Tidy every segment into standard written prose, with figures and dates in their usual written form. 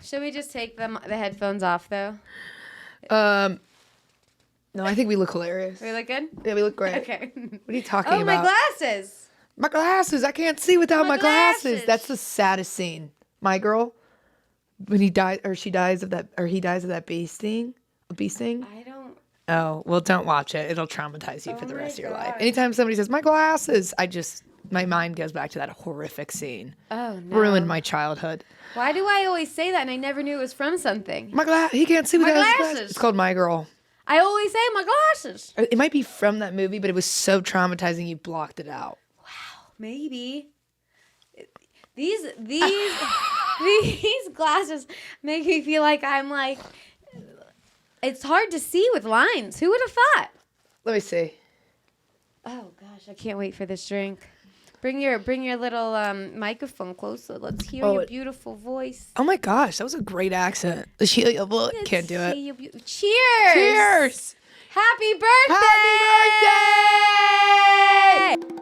Should we just take the headphones off, though? No, I think we look hilarious. We look good? Yeah, we look great. Okay. What are you talking Oh, about? my glasses. My glasses. I can't see without my glasses. That's the saddest scene. My girl, when he dies, or she dies of that, or he dies of that bee sting. A bee sting? I don't. Oh, well, don't watch it. It'll traumatize you for the rest of your life. God. Anytime somebody says, my glasses, my mind goes back to that horrific scene. Oh, no. Ruined my childhood. Why do I always say that and I never knew it was from something? He can't see without his glasses. It's called My Girl. I always say my glasses. It might be from that movie, but it was so traumatizing you blocked it out. Wow, maybe. These glasses make me feel like I'm like, it's hard to see with lines. Who would have thought? Let me see. Oh gosh, I can't wait for this drink. Bring your little microphone closer. Let's hear your beautiful voice. Oh my gosh, that was a great accent. Can't do it. Cheers! Cheers! Happy birthday! Happy birthday!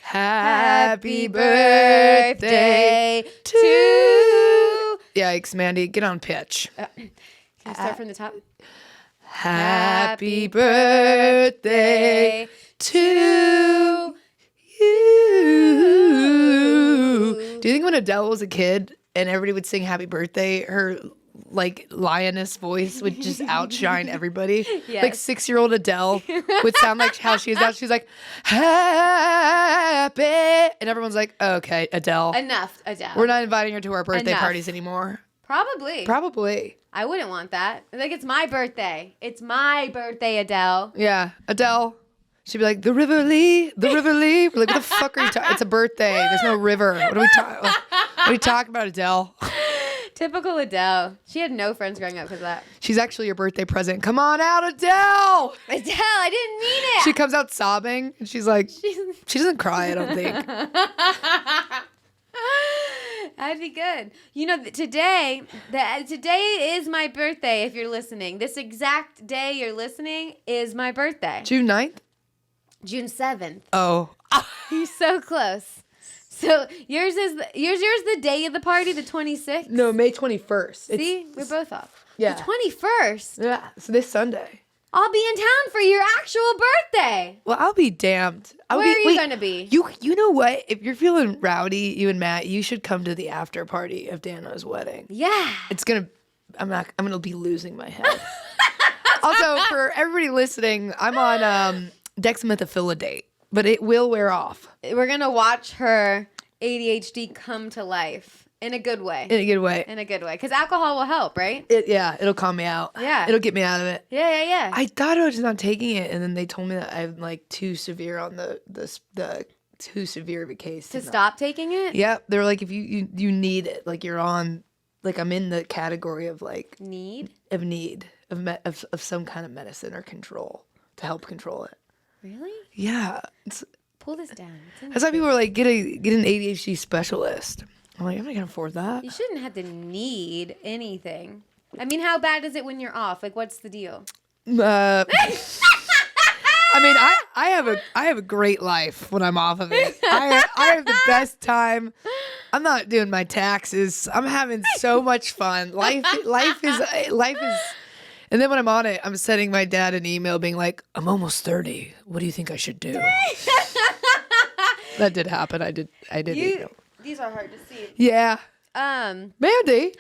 Happy birthday to... Yikes, Mandy, get on pitch. Can I start from the top? Happy birthday to you. Do you think when Adele was a kid and everybody would sing happy birthday, her like lioness voice would just outshine everybody? Yes. Like 6-year-old Adele would sound like how she is now. She's like, happy. And everyone's like, okay, Adele. Enough, Adele. We're not inviting her to our birthday Enough. parties anymore. Probably. I wouldn't want that. Like, it's my birthday. It's my birthday, Adele. Yeah, Adele. She'd be like, the River Lee. We're like, what the fuck are you talking? It's a birthday. There's no river. What are we talking about, Adele? Typical Adele. She had no friends growing up because of that. She's actually your birthday present. Come on out, Adele. Adele, I didn't mean it. She comes out sobbing, and she's like, she doesn't cry, I don't think. That'd be good. You know, today is my birthday, if you're listening. This exact day you're listening is my birthday. June 9th? June 7th. Oh. You're so close. So yours is the day of the party, the 26th? No, May 21st. See? We're both off. Yeah. The 21st? Yeah, so this Sunday. I'll be in town for your actual birthday. Well, I'll be damned. Where are you going to be? You know what? If you're feeling rowdy, you and Matt, you should come to the after party of Dano's wedding. Yeah. I'm going to be losing my head. Also, for everybody listening, I'm on dexamethasone, but it will wear off. We're going to watch her ADHD come to life. In a good way. In a good way. In a good way. Because alcohol will help, right? It'll calm me out. Yeah. It'll get me out of it. Yeah. I thought I was not taking it, and then they told me that I'm like too severe on the too severe of a case. To stop taking it? Yep. They're like, if you need it, like you're on, like I'm in the category of like. Need of some kind of medicine or control to help control it. Really? Yeah. Pull this down. That's why people are like, get an ADHD specialist. I'm like, I'm not gonna afford that. You shouldn't have to need anything. I mean, how bad is it when you're off? Like, what's the deal? I mean, I have a great life when I'm off of it. I have the best time. I'm not doing my taxes. I'm having so much fun. Life is. And then when I'm on it, I'm sending my dad an email being like, I'm almost 30. What do you think I should do? That did happen. I did. Email. These are hard to see. Yeah. Mandy.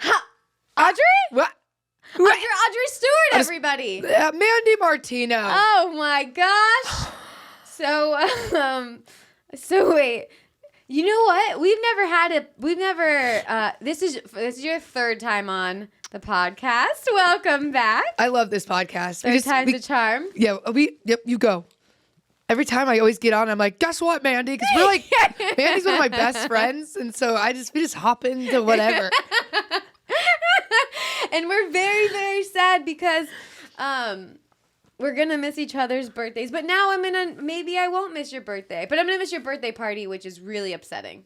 Audrey? What? Audrey Stewart, everybody. Mandy Martino. Oh my gosh. So wait. You know what? This is your third time on the podcast. Welcome back. I love this podcast. Third time's a charm. Yeah, yep, you go. every time I always get on, I'm like, guess what, Mandy? Because we're like, Mandy's one of my best friends. And so we just hop into whatever. And we're very, very sad because we're going to miss each other's birthdays. But now maybe I won't miss your birthday. But I'm going to miss your birthday party, which is really upsetting.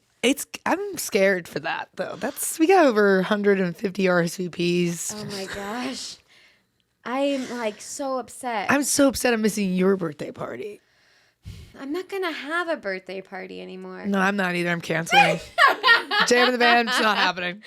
I'm scared for that, though. We got over 150 RSVPs. Oh, my gosh. I'm, like, so upset. I'm so upset I'm missing your birthday party. I'm not going to have a birthday party anymore. No, I'm not either. I'm canceling. Jam in the Van, it's not happening.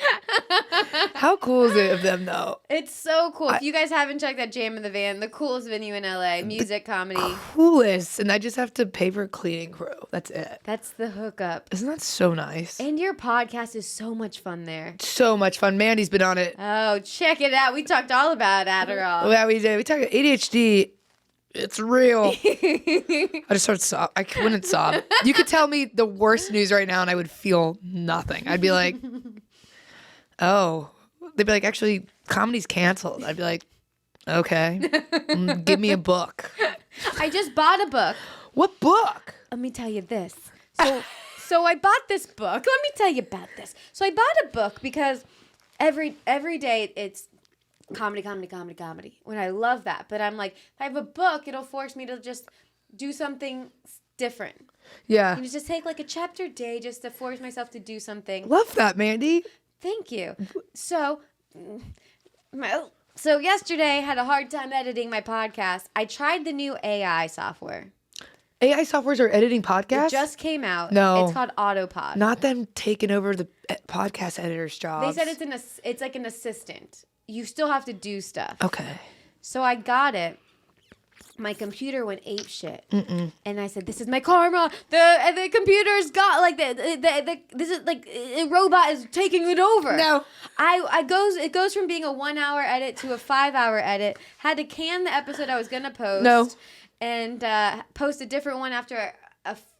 How cool is it of them, though? It's so cool. If you guys haven't checked out Jam in the Van, the coolest venue in LA, music, comedy. Coolest. And I just have to pay for a cleaning crew. That's it. That's the hookup. Isn't that so nice? And your podcast is so much fun there. So much fun. Mandy's been on it. Oh, check it out. We talked all about Adderall. Yeah, we did. We talked about ADHD. It's real. I just started sob. I wouldn't sob. You could tell me the worst news right now and I would feel nothing. I'd be like, oh. They'd be like, actually, comedy's canceled. I'd be like, okay. Give me a book. I just bought a book. What book? Let me tell you this. So I bought this book. Let me tell you about this. So I bought a book because every day it's comedy. When I love that. But I'm like, if I have a book, it'll force me to just do something different. Yeah. You just take like a chapter a day just to force myself to do something. Love that, Mandy. Thank you. So yesterday I had a hard time editing my podcast. I tried the new AI software. AI softwares are editing podcasts? It just came out. No. It's called Autopod. Not them taking over the podcast editor's jobs. They said it's like an assistant. You still have to do stuff. Okay. So I got it. My computer went ape shit. And I said, this is my karma. The computer's got like this is like a robot is taking it over. No. It goes from being a 1 hour edit to a 5 hour edit. Had to can the episode I was gonna post. No. And post a different one after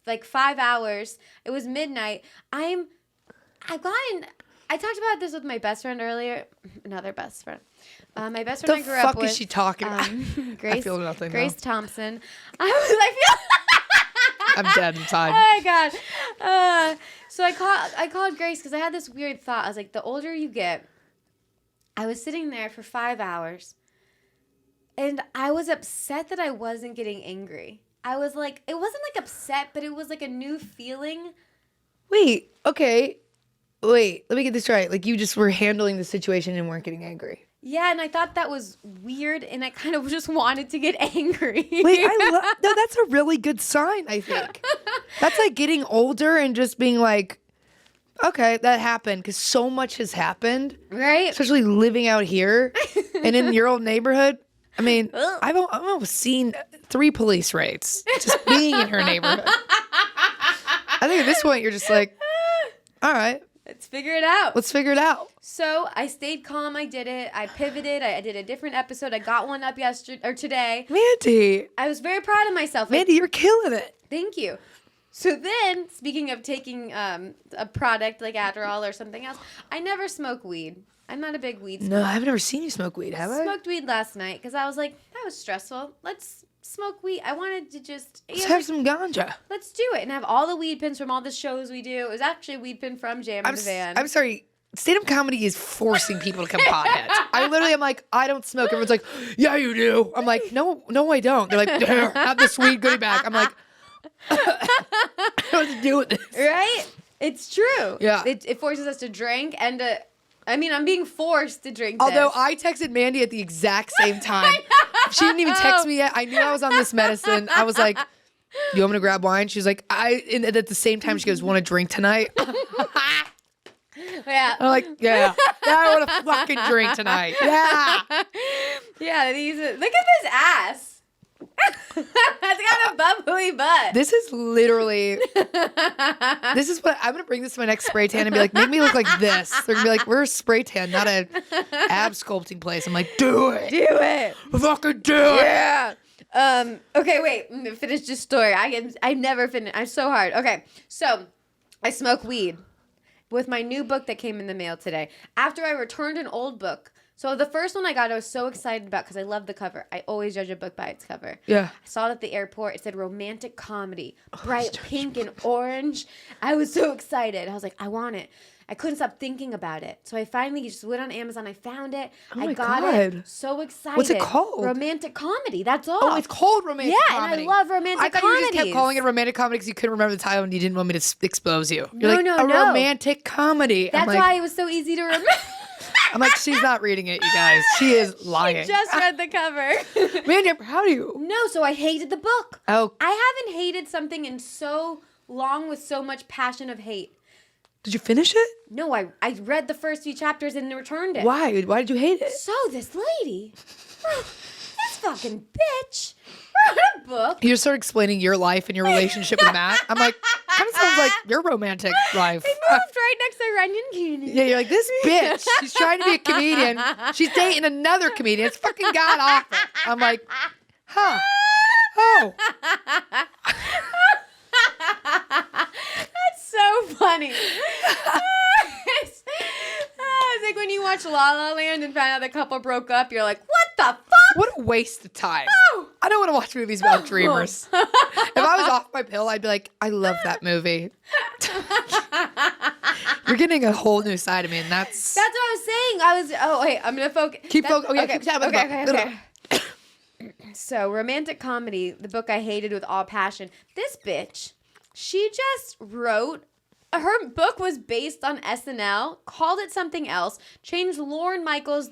like 5 hours. It was midnight. I talked about this with my best friend earlier. Another best friend. My best friend I grew up with. The fuck is she talking about? Grace, I feel nothing. Grace now. Thompson. I'm dead inside. Oh my god. So I called Grace because I had this weird thought. I was like, the older you get, I was sitting there for 5 hours, and I was upset that I wasn't getting angry. I was like, it wasn't like upset, but it was like a new feeling. Wait, okay. Wait, let me get this right. Like you just were handling the situation and weren't getting angry. Yeah, and I thought that was weird, and I kind of just wanted to get angry. Wait, no, that's a really good sign, I think. That's like getting older and just being like, okay, that happened, because so much has happened. Right? Especially living out here and in your old neighborhood. I mean, I've almost seen 3 police raids just being in her neighborhood. I think at this point, you're just like, all right. Let's figure it out. Let's figure it out. So I stayed calm. I did it. I pivoted. I did a different episode. I got one up today. Mandy. I was very proud of myself. Mandy, you're killing it. Thank you. So then, speaking of taking a product like Adderall or something else, I never smoke weed. I'm not a big weed smoker. No, I've never seen you smoke weed, have I? Smoked weed last night because I was like, that was stressful. Let's smoke weed. I wanted to just... Let's have some ganja. Let's do it. And have all the weed pins from all the shows we do. It was actually a weed pin from Jam in the Van. I'm sorry. Stand-up comedy is forcing people to come potheads. I literally am like, I don't smoke. Everyone's like, yeah, you do. I'm like, no, I don't. They're like, here, have the sweet goodie bag. I'm like, I don't know what to do with this. Right? It's true. Yeah. It forces us to drink and to... I mean, I'm being forced to drink Although this. I texted Mandy at the exact same time. She didn't even text me yet. I knew I was on this medicine. I was like, you want me to grab wine? She was like, and at the same time, she goes, want to drink tonight? Yeah. I'm like, yeah, I want to fucking drink tonight. Yeah. Yeah, look at this ass. It's got a bubbly butt. This is literally, this is what, I'm going to bring this to my next spray tan and be like, make me look like this. They're going to be like, we're a spray tan, not a ab sculpting place. I'm like, do it. Do it. Fucking do it. Yeah. Okay, wait. I'm gonna finish this story. I never finish. I'm so hard. Okay, so I smoke weed with my new book that came in the mail today. After I returned an old book. So the first one I got, I was so excited about because I love the cover. I always judge a book by its cover. Yeah. I saw it at the airport. It said romantic comedy, bright pink and orange. I was so excited. I was like, I want it. I couldn't stop thinking about it. So I finally just went on Amazon. I found it. I got it. So excited. What's it called? Romantic comedy. That's all. Oh, it's called romantic comedy. And I love romantic comedies. I thought you just kept calling it romantic comedy because you couldn't remember the title and you didn't want me to expose you. You're No, like, a romantic comedy. That's why it was so easy to remember. I'm like, she's not reading it, you guys. She is lying. She just read the cover. Mandy, I'm proud of you. No, so I hated the book. Oh. I haven't hated something in so long with so much passion of hate. Did you finish it? No, I read the first few chapters and returned it. Why? Why did you hate it? So this lady, this fucking bitch, wrote a book. You start explaining your life and your relationship with Matt. I'm like, kind of sounds like your romantic life. They moved right next to Runyon Keenan. Yeah, you're like, this bitch, she's trying to be a comedian. She's dating another comedian. It's fucking god awful. I'm like, huh. Oh. That's so funny. It's like when you watch La La Land and find out the couple broke up, you're like, what the fuck? What a waste of time. Oh. I don't want to watch movies about dreamers. If I was off my pill, I'd be like, I love that movie. You're getting a whole new side of me, and that's what I was saying. I'm going to focus. Keep focusing. Oh, yeah, keep talking about the book. Okay. So, romantic comedy, the book I hated with all passion. This bitch, she just wrote, her book was based on SNL, called it something else, changed Lorne Michaels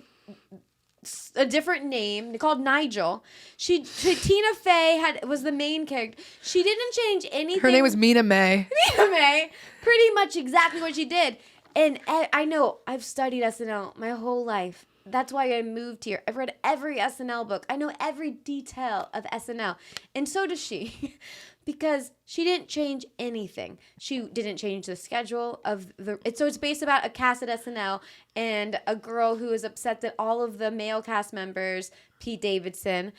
a different name, called Nigel. Tina Fey was the main character. She didn't change anything. Her name was Mina May. Mina May, pretty much exactly what she did. And I know, I've studied SNL my whole life. That's why I moved here. I've read every SNL book. I know every detail of SNL. And so does she. Because she didn't change anything. She didn't change the schedule of so it's based about a cast at SNL and a girl who is upset that all of the male cast members, Pete Davidson,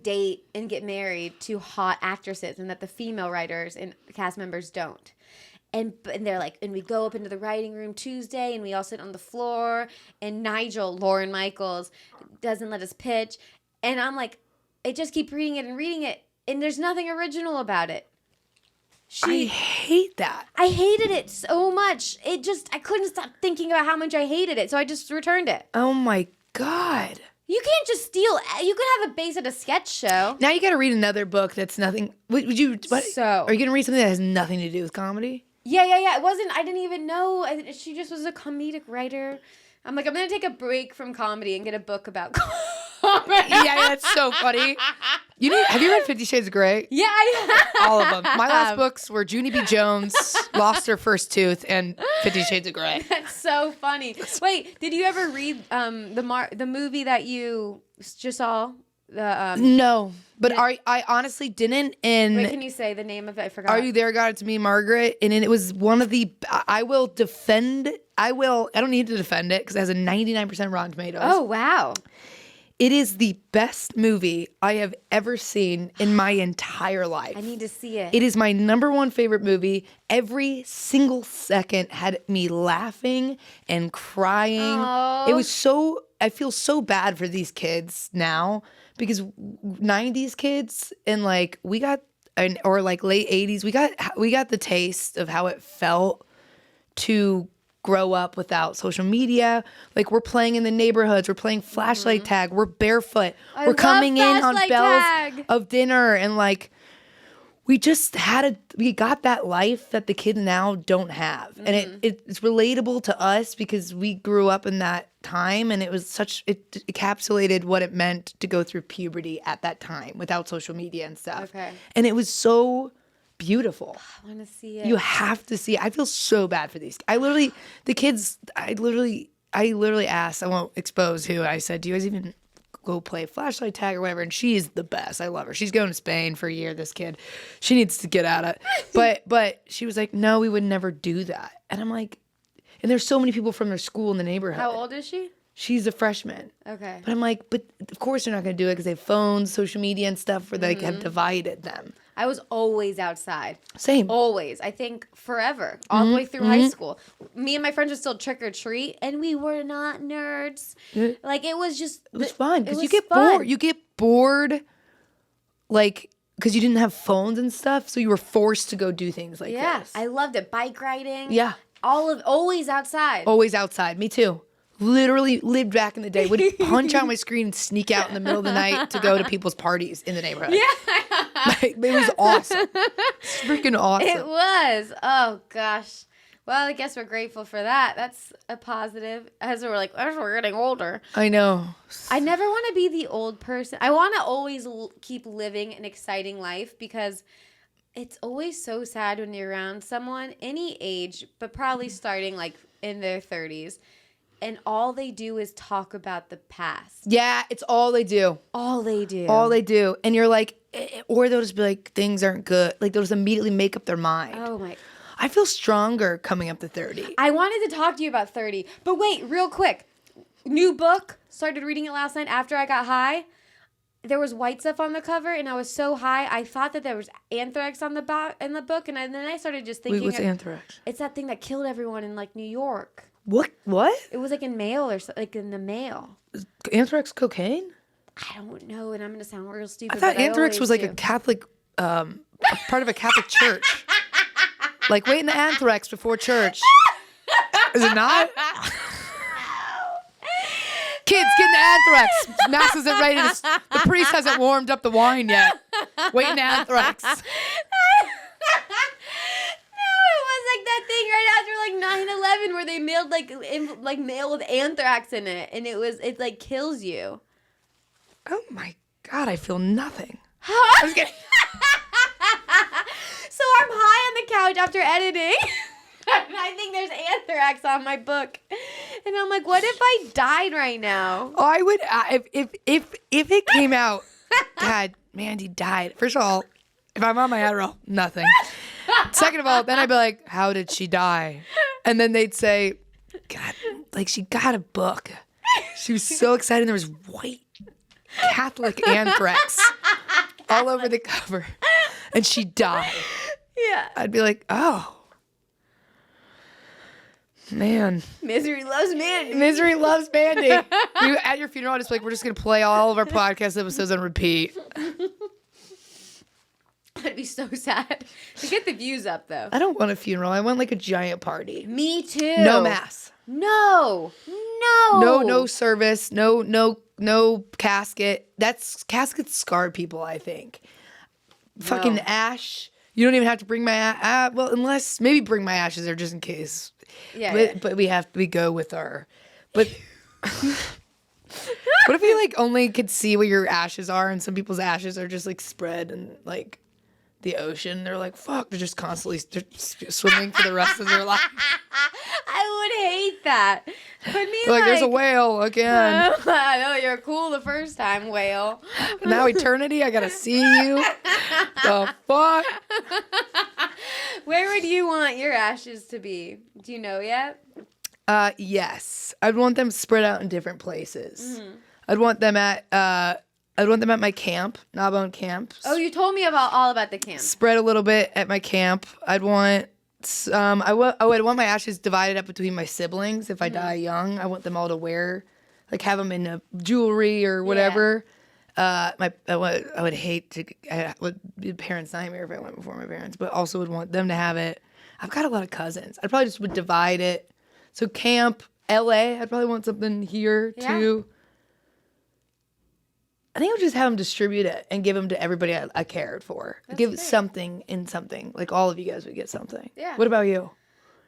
date and get married to hot actresses and that the female writers and cast members don't. And they're like, and we go up into the writing room Tuesday and we all sit on the floor and Nigel, Lorne Michaels, doesn't let us pitch. And I'm like, I just keep reading it and there's nothing original about it. I hate that. I hated it so much. I couldn't stop thinking about how much I hated it. So I just returned it. Oh my God. You can't just steal. You could have a base at a sketch show. Now you got to read another book that's nothing. Would you? What, So are you going to read something that has nothing to do with comedy? Yeah. It wasn't. I didn't even know. She just was a comedic writer. I'm like, I'm gonna take a break from comedy and get a book about comedy. Yeah, that's so funny. Have you read 50 Shades of Grey? Yeah, I have. All of them. My last books were Junie B. Jones, Lost Her First Tooth, and 50 Shades of Grey. That's so funny. Wait, did you ever read the movie that you just saw? No, but I honestly didn't. And wait, can you say the name of it? I forgot. Are You There, God? It's Me, Margaret. And it was one of the. I don't need to defend it because it has a 99% Rotten Tomatoes. Oh wow! It is the best movie I have ever seen in my entire life. I need to see it. It is my number one favorite movie. Every single second had me laughing and crying. Oh. It was so. I feel so bad for these kids now. Because 90s kids and like we got or like late 80s, we got the taste of how it felt to grow up without social media. Like we're playing in the neighborhoods, we're playing flashlight tag, we're barefoot, we're coming in on bells of dinner and like we just we got that life that the kids now don't have. And it's relatable to us because we grew up in that time and it encapsulated what it meant to go through puberty at that time without social media and stuff. Okay. And it was so beautiful. I want to see it. You have to see it. I feel so bad for these. I literally asked, I won't expose who, I said, do you guys even go play flashlight tag or whatever? And she's the best. I love her. She's going to Spain for a year, this kid. She needs to get out of it. But she was like, no, we would never do that. And I'm like, and there's so many people from their school in the neighborhood. How old is she? She's a freshman. Okay. But I'm like, but of course they're not going to do it because they have phones, social media and stuff where they have divided them. I was always outside. Same. Always. I think forever. All the way through high school. Me and my friends would still trick or treat, and we were not nerds. Like, it was just... It was fun, because you get fun. bored. You get bored, like, because you didn't have phones and stuff, so you were forced to go do things like this. I loved it. Bike riding. Yeah. Always outside. Always outside. Me too. Literally lived back in the day. Would punch out my screen and sneak out in the middle of the night to go to people's parties in the neighborhood. Yeah. Like, it was awesome. It's freaking awesome. It was. Oh, gosh. Well, I guess we're grateful for that. That's a positive. As we're getting older. I know. I never want to be the old person. I want to always keep living an exciting life, because it's always so sad when you're around someone any age, but probably starting like in their 30s. And all they do is talk about the past. Yeah, it's all they do. All they do. All they do. And you're like, or they'll just be like, things aren't good. Like, they'll just immediately make up their mind. Oh, my. I feel stronger coming up to 30. I wanted to talk to you about 30. But wait, real quick. New book. Started reading it last night after I got high. There was white stuff on the cover, and I was so high, I thought that there was anthrax on the in the book. And then I started just thinking. Wait, what's anthrax? It's that thing that killed everyone in, like, New York. What? It was like in mail or something, like in the mail. Anthrax cocaine? I don't know, and I'm going to sound real stupid. I thought anthrax was like do. a Catholic, a part of a Catholic church. Like, waiting the anthrax before church. Is it not? Kids, get the anthrax. Mass isn't ready. The priest hasn't warmed up the wine yet. Waiting the anthrax. That thing right after like 9/11 where they mailed like mail with anthrax in it, and it like kills you. Oh my God, I feel nothing. I'm just kidding. So I'm high on the couch after editing, and I think there's anthrax on my book, and I'm like, what if I died right now? I would if it came out. God, Mandy died. First of all, if I'm on my Adderall, nothing. Second of all, then I'd be like, how did she die? And then they'd say, God, like, she got a book. She was so excited. There was white Catholic anthrax all over the cover. And she died. Yeah. I'd be like, oh. Man. Misery loves Mandy. Misery loves Mandy. At your funeral, I'd just be like, we're just going to play all of our podcast episodes on repeat. That'd be so sad. To get the views up, though. I don't want a funeral. I want like a giant party. Me too. No mass. No. No service. No casket. Caskets scar people, I think. No. Fucking ash. You don't even have to bring my well, unless maybe bring my ashes there just in case. Yeah. But we go with our. But what if you like only could see where your ashes are, and some people's ashes are just like spread and like the ocean? They're like, fuck. They're just constantly swimming for the rest of their life. I would hate that. But me, like, there's a whale again. I know you're cool the first time, whale. Now eternity, I gotta see you. The fuck? Where would you want your ashes to be? Do you know yet? Yes. I'd want them spread out in different places. Mm-hmm. I'd want them at my camp, Gnawbone Camp. Oh, you told me all about the camp. Spread a little bit at my camp. I'd want I would want my ashes divided up between my siblings if I die young. I want them all to wear, like, have them in jewelry or whatever. Yeah. I would hate to. It would be a parents' nightmare if I went before my parents, but also would want them to have it. I've got a lot of cousins. I probably just would divide it. So camp, LA. I'd probably want something here too. I think I would just have them distribute it and give them to everybody I cared for. That's give great. Something in something. Like, all of you guys would get something. Yeah. What about you?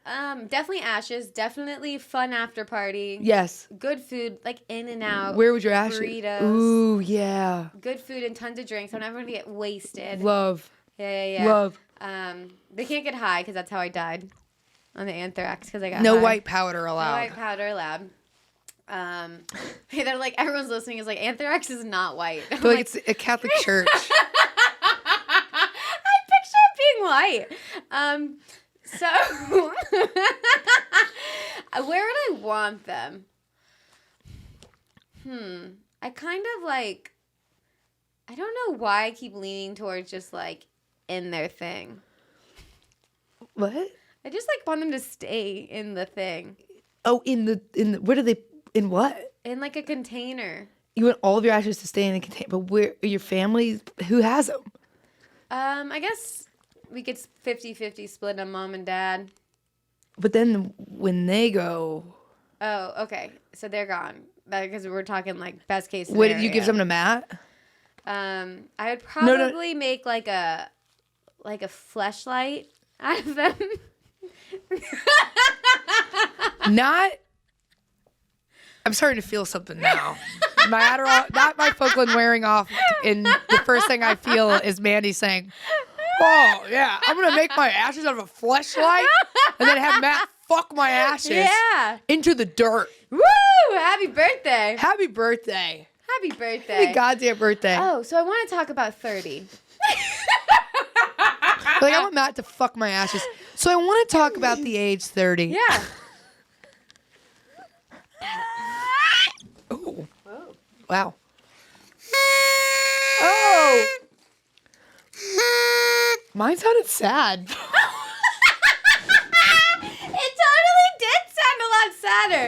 Definitely ashes. Definitely fun after party. Yes. Good food, like In-N-Out. Where would your ashes? Burritos. Ooh, yeah. Good food and tons of drinks. I'm never gonna get wasted. Love. Yeah. Love. They can't get high because that's how I died on the anthrax, because I got No high. white powder allowed. No white powder allowed. They're like, everyone's listening is like, anthrax is not white. I'm But like, it's a Catholic church. I picture it being white. So where would I want them? I kind of like, I don't know why I keep leaning towards just like in their thing. What? I just like want them to stay in the thing. Oh, in the what are they? In what? In like a container. You want all of your ashes to stay in a container, but where your family? Who has them? I guess we could 50-50 split them, mom and dad. But then when they go, Oh, okay. So they're gone. Because we're talking like best case scenario. what did you give them to Matt? I would probably make like a fleshlight out of them. Not. I'm starting to feel something now. My Adderall, not my Focalin wearing off, and the first thing I feel is Mandy saying, "Oh yeah, I'm gonna make my ashes out of a fleshlight, and then have Matt fuck my ashes into the dirt." Woo! Happy birthday! Happy birthday! Happy birthday! Happy goddamn birthday! Oh, so I want to talk about 30. Like I want Matt to fuck my ashes. So I want to talk about the age 30. Yeah. Oh. Wow. Oh. Mine sounded sad. It totally did sound a lot sadder.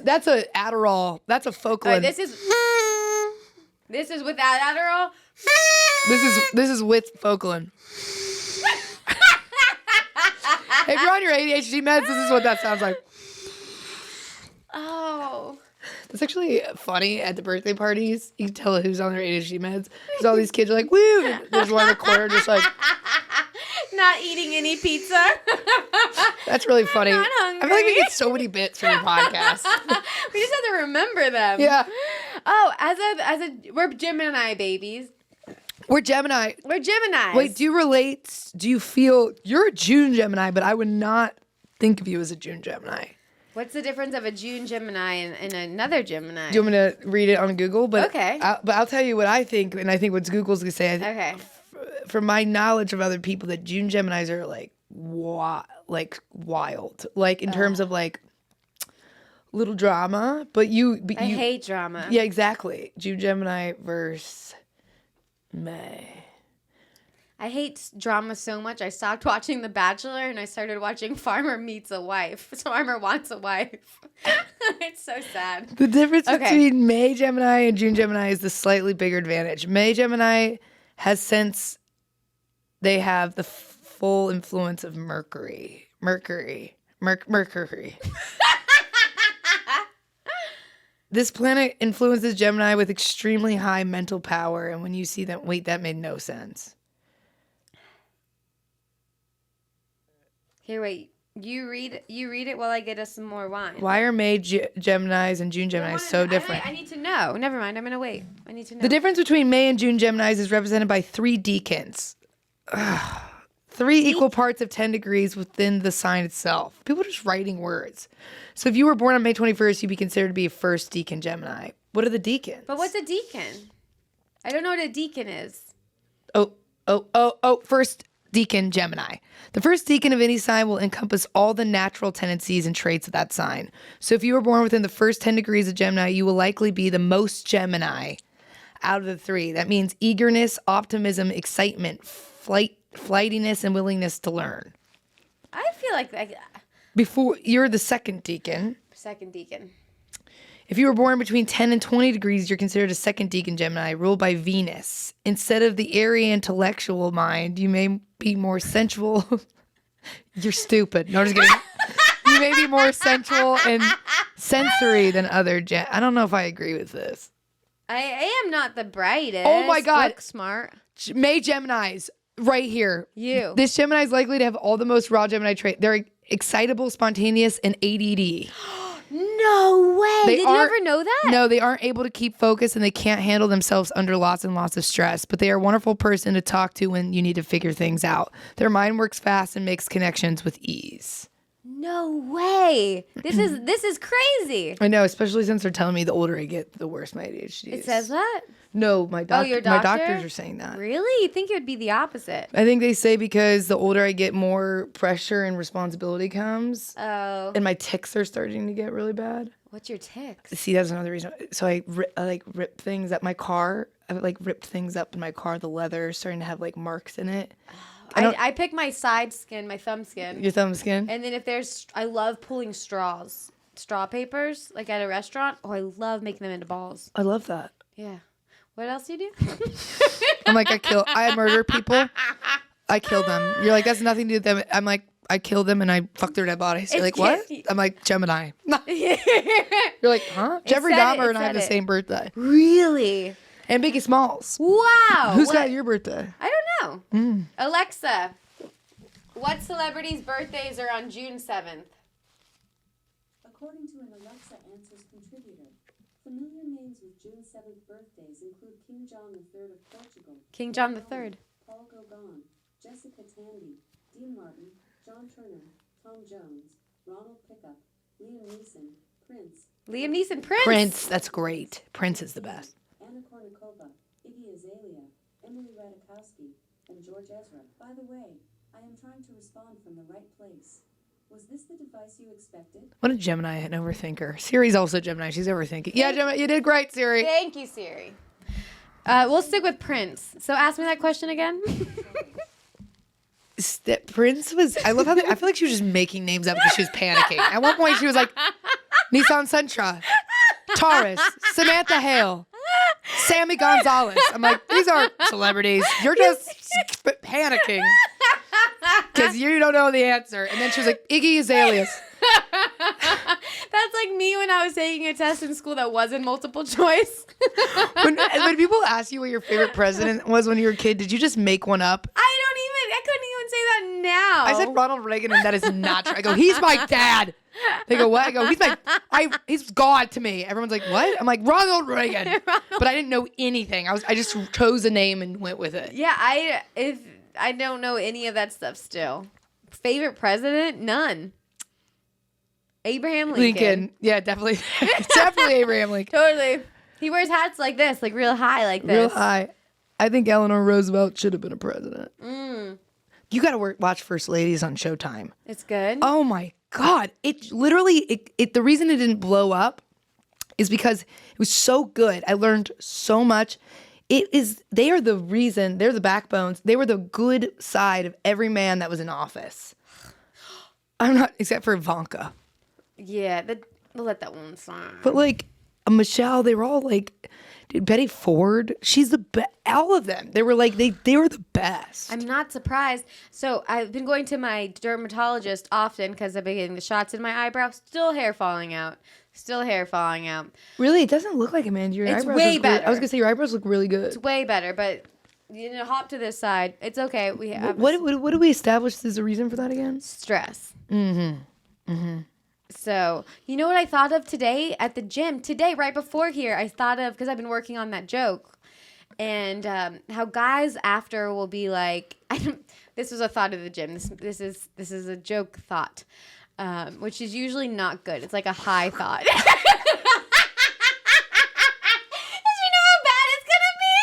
That's a Adderall. That's a Focalin. This is without Adderall. This is with Focalin. If you're on your ADHD meds, this is what that sounds like. Oh. That's actually funny at the birthday parties. You can tell who's on their ADHD meds. Because all these kids are like, woo! And there's one in the corner just like... Not eating any pizza. That's really funny. I'm not I hungry. feel like we get so many bits from your podcast. We just have to remember them. Yeah. Oh, we're Gemini babies. We're Gemini. We're Geminis. Wait, do you feel... You're a June Gemini, but I would not think of you as a June Gemini. What's the difference of a June Gemini and another Gemini? Do you want me to read it on Google? But Okay. I'll tell you what I think, and I think what Google's going to say. Okay. From my knowledge of other people, that June Geminis are like wild. Like in terms of like little drama. But you I hate drama. Yeah, exactly. June Gemini versus May. I hate drama so much. I stopped watching The Bachelor and I started watching Farmer Meets a Wife. Farmer Wants a Wife. It's so sad. The difference between May Gemini and June Gemini is the slightly bigger advantage. May Gemini has since they have the full influence of Mercury. This planet influences Gemini with extremely high mental power, and when you see them, wait, that made no sense. Here, wait. You read it while I get us some more wine. Why are May Geminis and June Geminis so different? I need to know. Never mind. I'm going to wait. I need to know. The difference between May and June Geminis is represented by 3 decans. 3 equal parts of 10 degrees within the sign itself. People are just writing words. So if you were born on May 21st, you'd be considered to be a first decan Gemini. What are the decans? But what's a decan? I don't know what a decan is. First decan Gemini. The first decan of any sign will encompass all the natural tendencies and traits of that sign. So if you were born within the first 10 degrees of Gemini, you will likely be the most Gemini out of the 3. That means eagerness, optimism, excitement, flightiness, and willingness to learn. I feel like Before you're the second decan. second decan. If you were born between 10 and 20 degrees, you're considered a second decan Gemini, ruled by Venus. Instead of the airy intellectual mind, you may be more sensual. You're stupid. No, I'm just kidding. You may be more sensual and sensory than other I don't know if I agree with this. I am not the brightest. Oh my God. Book smart. May Geminis, right here. You. This Gemini is likely to have all the most raw Gemini trait. They're excitable, spontaneous, and ADD. No way. Did you ever know that? No, they aren't able to keep focus and they can't handle themselves under lots and lots of stress, but they are a wonderful person to talk to when you need to figure things out. Their mind works fast and makes connections with ease. No way. way. This is crazy. I know, especially since they're telling me the older I get, the worse my ADHD is. It says that? No, my doctor. your My doctor? doctors are saying that. Really? You think it would be the opposite? I think they say because the older I get, more pressure and responsibility comes. Oh. And my tics are starting to get really bad. What's your tics? See, that's another reason. So I rip things at my car. I ripped things up in my car. The leather is starting to have like marks in it. I pick my side skin, my thumb skin. Your thumb skin? And then I love pulling straws. Straw papers, like at a restaurant. Oh, I love making them into balls. I love that. Yeah. What else do you do? I'm like, I murder people. I kill them. You're like, that's nothing to do with them. I'm like, I kill them and I fuck their dead bodies. You're like, what? I'm like, Gemini. You're like, huh? Jeffrey Dahmer and I have the same birthday. Really? And Biggie Smalls. Wow. Who's got your birthday? I don't know. Alexa, what celebrities' birthdays are on June 7th? According to an Alexa Answers contributor, familiar names with June 7th birthdays include King John III of Portugal, King John III. Paul Gauguin, Jessica Tandy, Dean Martin, John Turner, Tom Jones, Ronald Pickup, Liam Neeson, Prince. Liam Neeson, Prince. Prince, that's great. Prince is the best. Anna Kournikova, Iggy Azalea, Emily Ratajkowski, and George Ezra. By the way, I am trying to respond from the right place. Was this the device you expected? What a Gemini, an overthinker. Siri's also Gemini. She's overthinking. Yeah, Gemini, you did great, Siri. Thank you, Siri. We'll stick with Prince. So ask me that question again. Prince was, I love how I feel like she was just making names up because she was panicking. At one point, she was like, Nissan Sentra, Taurus, Samantha Hale, Sammy Gonzalez. I'm like, these aren't celebrities. You're just panicking because you don't know the answer. And then she was like, Iggy Azalea. That's like me when I was taking a test in school that wasn't multiple choice. when people ask you what your favorite president was when you were a kid, did you just make one up? I couldn't even say that now. I said Ronald Reagan, and that is not true. I go, he's my dad. They go, what? I go, he's God to me. Everyone's like, what? I'm like, Ronald Reagan. But I didn't know anything. I just chose a name and went with it. Yeah, I don't know any of that stuff still. Favorite president? None. Abraham Lincoln. Yeah, definitely. Definitely Abraham Lincoln. Totally. He wears hats like this, like real high like this. Real high. I think Eleanor Roosevelt should have been a president. You got to watch First Ladies on Showtime. It's good. Oh my God. It literally, the reason it didn't blow up is because it was so good. I learned so much. They are the reason, they're the backbones. They were the good side of every man that was in office. I'm not, except for Ivanka. Yeah, we'll let that one slide. But like Michelle, they were all like, dude, Betty Ford, she's the best. All of them, they were like, they were the best. I'm not surprised. So I've been going to my dermatologist often because I've been getting the shots in my eyebrow. Still hair falling out. Really? It doesn't look like it, man. Your It's eyebrows way look better. I was going to say, your eyebrows look really good. It's way better, but hop to this side. It's okay. We have What do we establish as a reason for that again? stress. So, you know what I thought of today at the gym? Today, right before here, I thought of, because I've been working on that joke, and how guys after will be like, this was a thought of the gym. This is a joke thought, which is usually not good. It's like a high thought. Because you know how bad it's gonna be.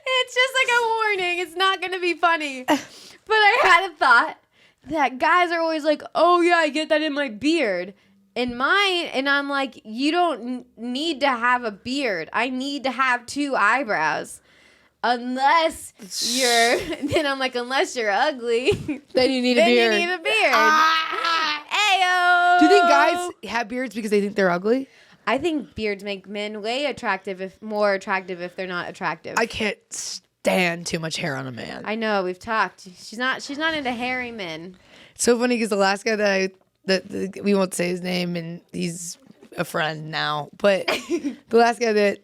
It's just like a warning. It's not gonna be funny. But I had a thought that guys are always like, oh yeah, I get that in my beard. In mine, and I'm like, you don't need to have a beard. I need to have 2 eyebrows. Unless you're, then I'm like, unless you're ugly, Then you need a beard. Then you need a beard. Ayo. Do you think guys have beards because they think they're ugly? I think beards make men way more attractive if they're not attractive. I can't stand too much hair on a man. I know, we've talked. She's not into hairy men. So funny because the last guy that we won't say his name, and he's a friend now, but the last guy the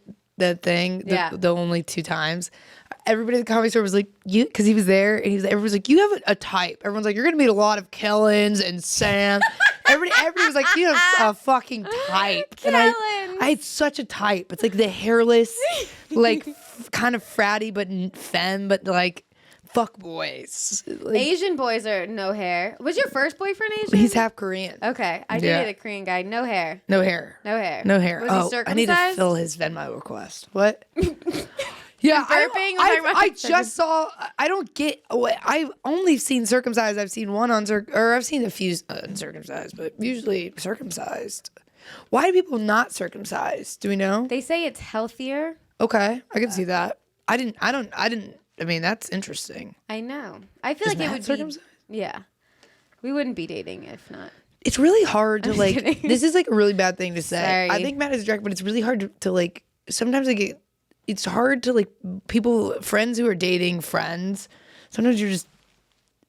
only 2 times, everybody at the comedy store was like, because he was there, and everyone's like, you have a type. Everyone's like, you're gonna meet a lot of Kellens and Sam. Everybody was like, you have a fucking type. And I had such a type. It's like the hairless, like kind of fratty but femme, but like fuck boys. Like, Asian boys are no hair. Was your first boyfriend Asian? he's half Korean. Okay, I Yeah. dated a Korean guy. No hair. No hair. No hair. No hair. Was he I need circumcised? to fill his Venmo request. What? Yeah, burping? We're talking about I just saw. I don't get. I've only seen circumcised. I've seen one or I've seen a few uncircumcised, but usually circumcised. Why do people not circumcised? Do we know? They say it's healthier. Okay, I can see that. I didn't. I mean, that's interesting. I know. I feel Is like it Matt would circumcised? be. Yeah, we wouldn't be dating if not. It's really hard to like. kidding. This is like a really bad thing to say. Sorry. I think Matt is direct, but it's really hard to like. Sometimes it's hard to like friends who are dating friends. Sometimes you're just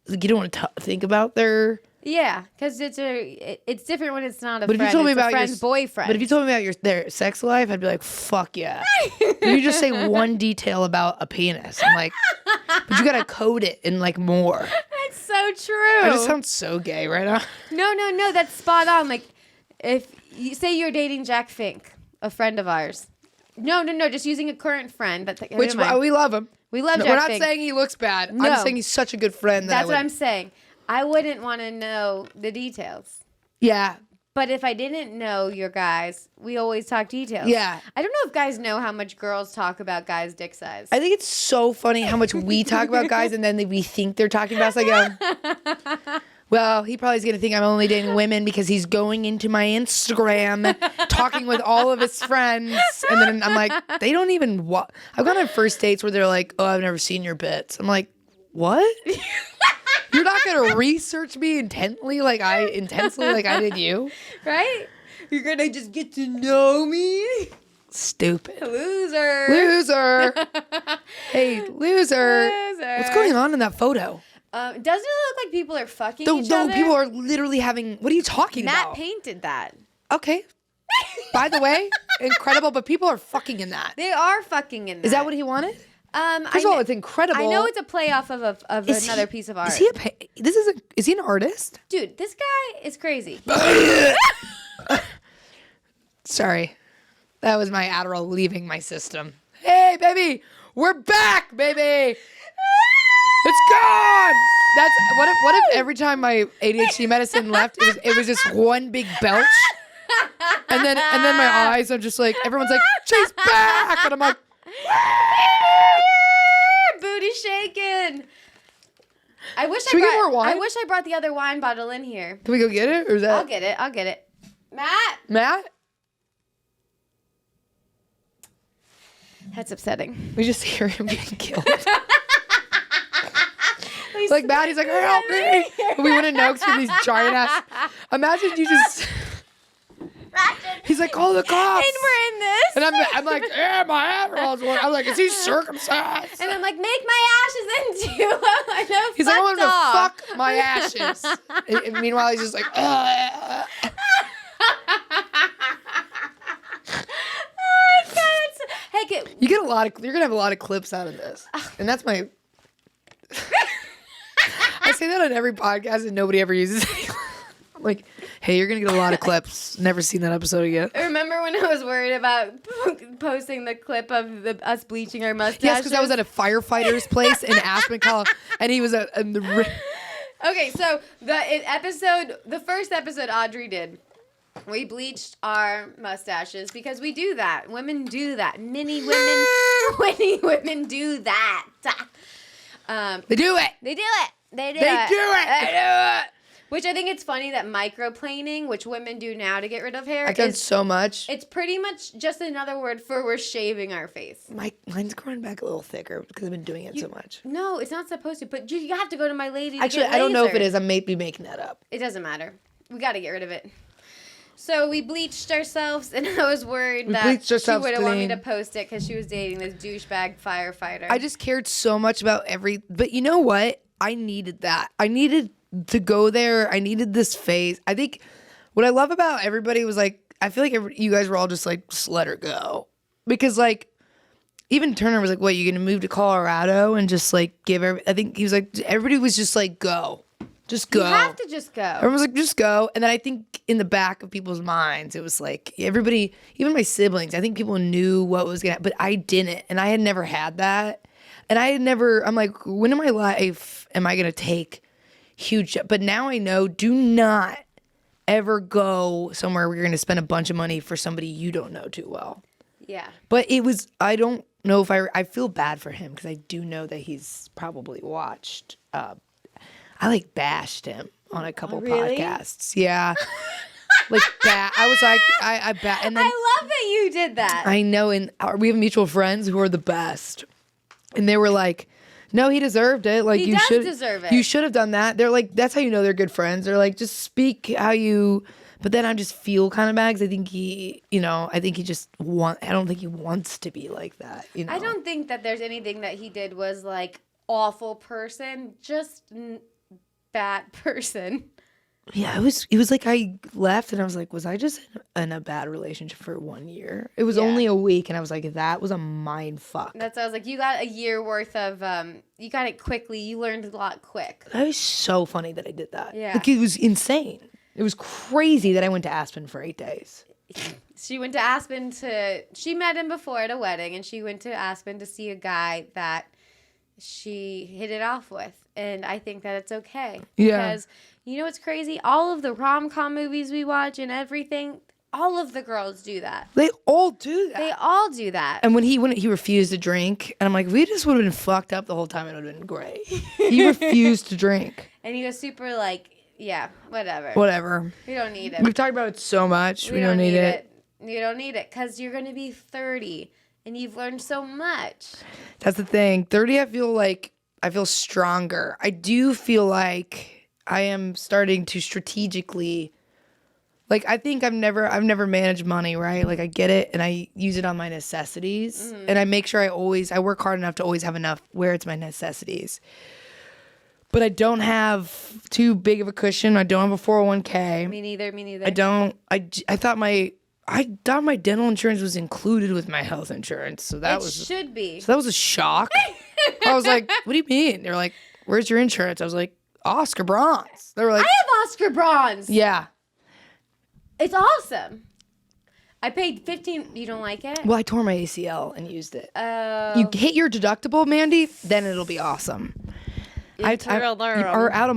like you don't want to think about their. Yeah, because it's different when it's not a But friend. if you told me it's a about friend's boyfriend. But if you told me about their sex life, I'd be like, fuck yeah. But you just say one detail about a penis. I'm like, but you gotta code it in like more. That's so true. I just sound so gay right now. No, that's spot on. Like, if you say you're dating Jack Fink, a friend of ours. No, just using a current friend. But Which we love him. We love No, Jack we're not Fink. saying he looks bad. No. I'm saying he's such a good friend. That's what I'm saying. I wouldn't want to know the details. Yeah. But if I didn't know your guys, we always talk details. Yeah. I don't know if guys know how much girls talk about guys' dick size. I think it's so funny how much we talk about guys and then we think they're talking about us. Like, well, he probably is going to think I'm only dating women because he's going into my Instagram, talking with all of his friends. And then I'm like, they don't even I've gone on first dates where they're like, oh, I've never seen your bits. I'm like, what? You're not going to research me intensely like I did you? Right? You're going to just get to know me? Stupid. Loser. Hey, loser. What's going on in that photo? Doesn't it look like people are fucking each other? People are literally having. What are you talking Matt about? painted that. Okay. By the way, incredible, but people are fucking in that. They are fucking in that. Is that what he wanted? First of all, it's incredible. I know it's a playoff of another piece of art. Is he an artist? Dude, this guy is crazy. Sorry. That was my Adderall leaving my system. Hey, baby, we're back, baby. It's gone. That's what if every time my ADHD medicine left, it was just one big belch, and then my eyes are just like everyone's like, she's back, and I'm like, booty shaking. I wish Should we get more wine? I wish I brought the other wine bottle in here. Can we go get it, or is that? I'll get it. Matt? That's upsetting. We just hear him getting killed. Like Matt, he's like, help me. We went to Noakes for these giant ass. Imagine you just. He's like, call the cops. And we're in this. And I'm like, yeah, my Adderall's working. I'm like, is he circumcised? And I'm like, make my ashes into you. I'm like, no, He's like, I want off. to fuck my ashes. And meanwhile, he's just like, Oh, God. Hey, you're gonna have a lot of clips out of this, and that's my. I say that on every podcast, and nobody ever uses it. I'm like, hey, you're gonna get a lot of clips. Never seen that episode again. remember when I was worried about posting the clip of us bleaching our mustaches? Yes, because I was at a firefighter's place in Aspen, Colorado, and he was in the. Okay, so the first episode Audrey did, we bleached our mustaches because we do that. Women do that. Many women do that. They do it. They do it. They do it. Which I think it's funny that microplaning, which women do now to get rid of hair, I've done so much. it's pretty much just another word for we're shaving our face. Mine's growing back a little thicker because I've been doing it so much. No, it's not supposed to. But you have to go to my lady. Actually, to get I don't know if lasered. it is. I may be making that up. It doesn't matter. We got to get rid of it. So we bleached ourselves, and I was worried that bleached she ourselves wouldn't want me clean. to post it because she was dating this douchebag firefighter. I just cared so much about but you know what? I needed that. I needed to go there. I needed this phase. I think what I love about everybody was like, I feel like you guys were all just like, just let her go. Because like, even Turner was like, what, you gonna move to Colorado and just like I think he was like, everybody was just like, go. Just go. You have to just go. Everyone was like, just go. And then I think in the back of people's minds, it was like everybody, even my siblings, I think people knew what was going to happen, but I didn't. And I had never had that. And I had never, I'm like, when in my life am I going to take huge, but now I know, do not ever go somewhere where you're going to spend a bunch of money for somebody you don't know too well. Yeah. But it was, I don't know if I feel bad for him because I do know that he's probably watched, I like bashed him on a couple podcasts. Yeah. Like that. I was like, and then I love that you did that. I know, and we have mutual friends who are the best. And they were like, no, he deserved it. Like He you does should deserve it. You should have done that. They're like, that's how you know they're good friends. They're like, just speak how you. But then I just feel kind of bad because I think he just I don't think he wants to be like that. You know. I don't think that there's anything that he did was like awful person, just bad person. Yeah, it was like I left and I was like, was I just in a bad relationship for 1 year? It was only a week and I was like, that was a mind fuck. That's why I was like, you got a year worth of, you got it quickly. You learned a lot quick. That was so funny that I did that. Yeah. Like it was insane. It was crazy that I went to Aspen for 8 days. She went to Aspen she met him before at a wedding and she went to Aspen to see a guy that she hit it off with. And I think that it's okay. Yeah. Because, you know what's crazy? All of the rom-com movies we watch and everything, all of the girls do that. They all do that. They all do that. And when he refused to drink. And I'm like, we just would have been fucked up the whole time. It would have been great. He refused to drink. And he was super like, yeah, whatever. Whatever. We don't need it. We've talked about it so much. We don't need it. You don't need it because you're going to be 30 and you've learned so much. That's the thing. 30, I feel stronger. I do feel like I am starting to strategically, like I think I've never managed money, right? Like I get it and I use it on my necessities and I make sure I work hard enough to always have enough where it's my necessities. But I don't have too big of a cushion. I don't have a 401k. Me neither. I thought my dental insurance was included with my health insurance. So that should be. So that was a shock. I was like, what do you mean? They're like, where's your insurance? I was like, Oscar Bronze. They were like, I have Oscar Bronze. yeah. It's awesome. I paid $15. You don't like it? Well, I tore my ACL and used it. Oh. You hit your deductible, Mandy, then it'll be awesome. Our out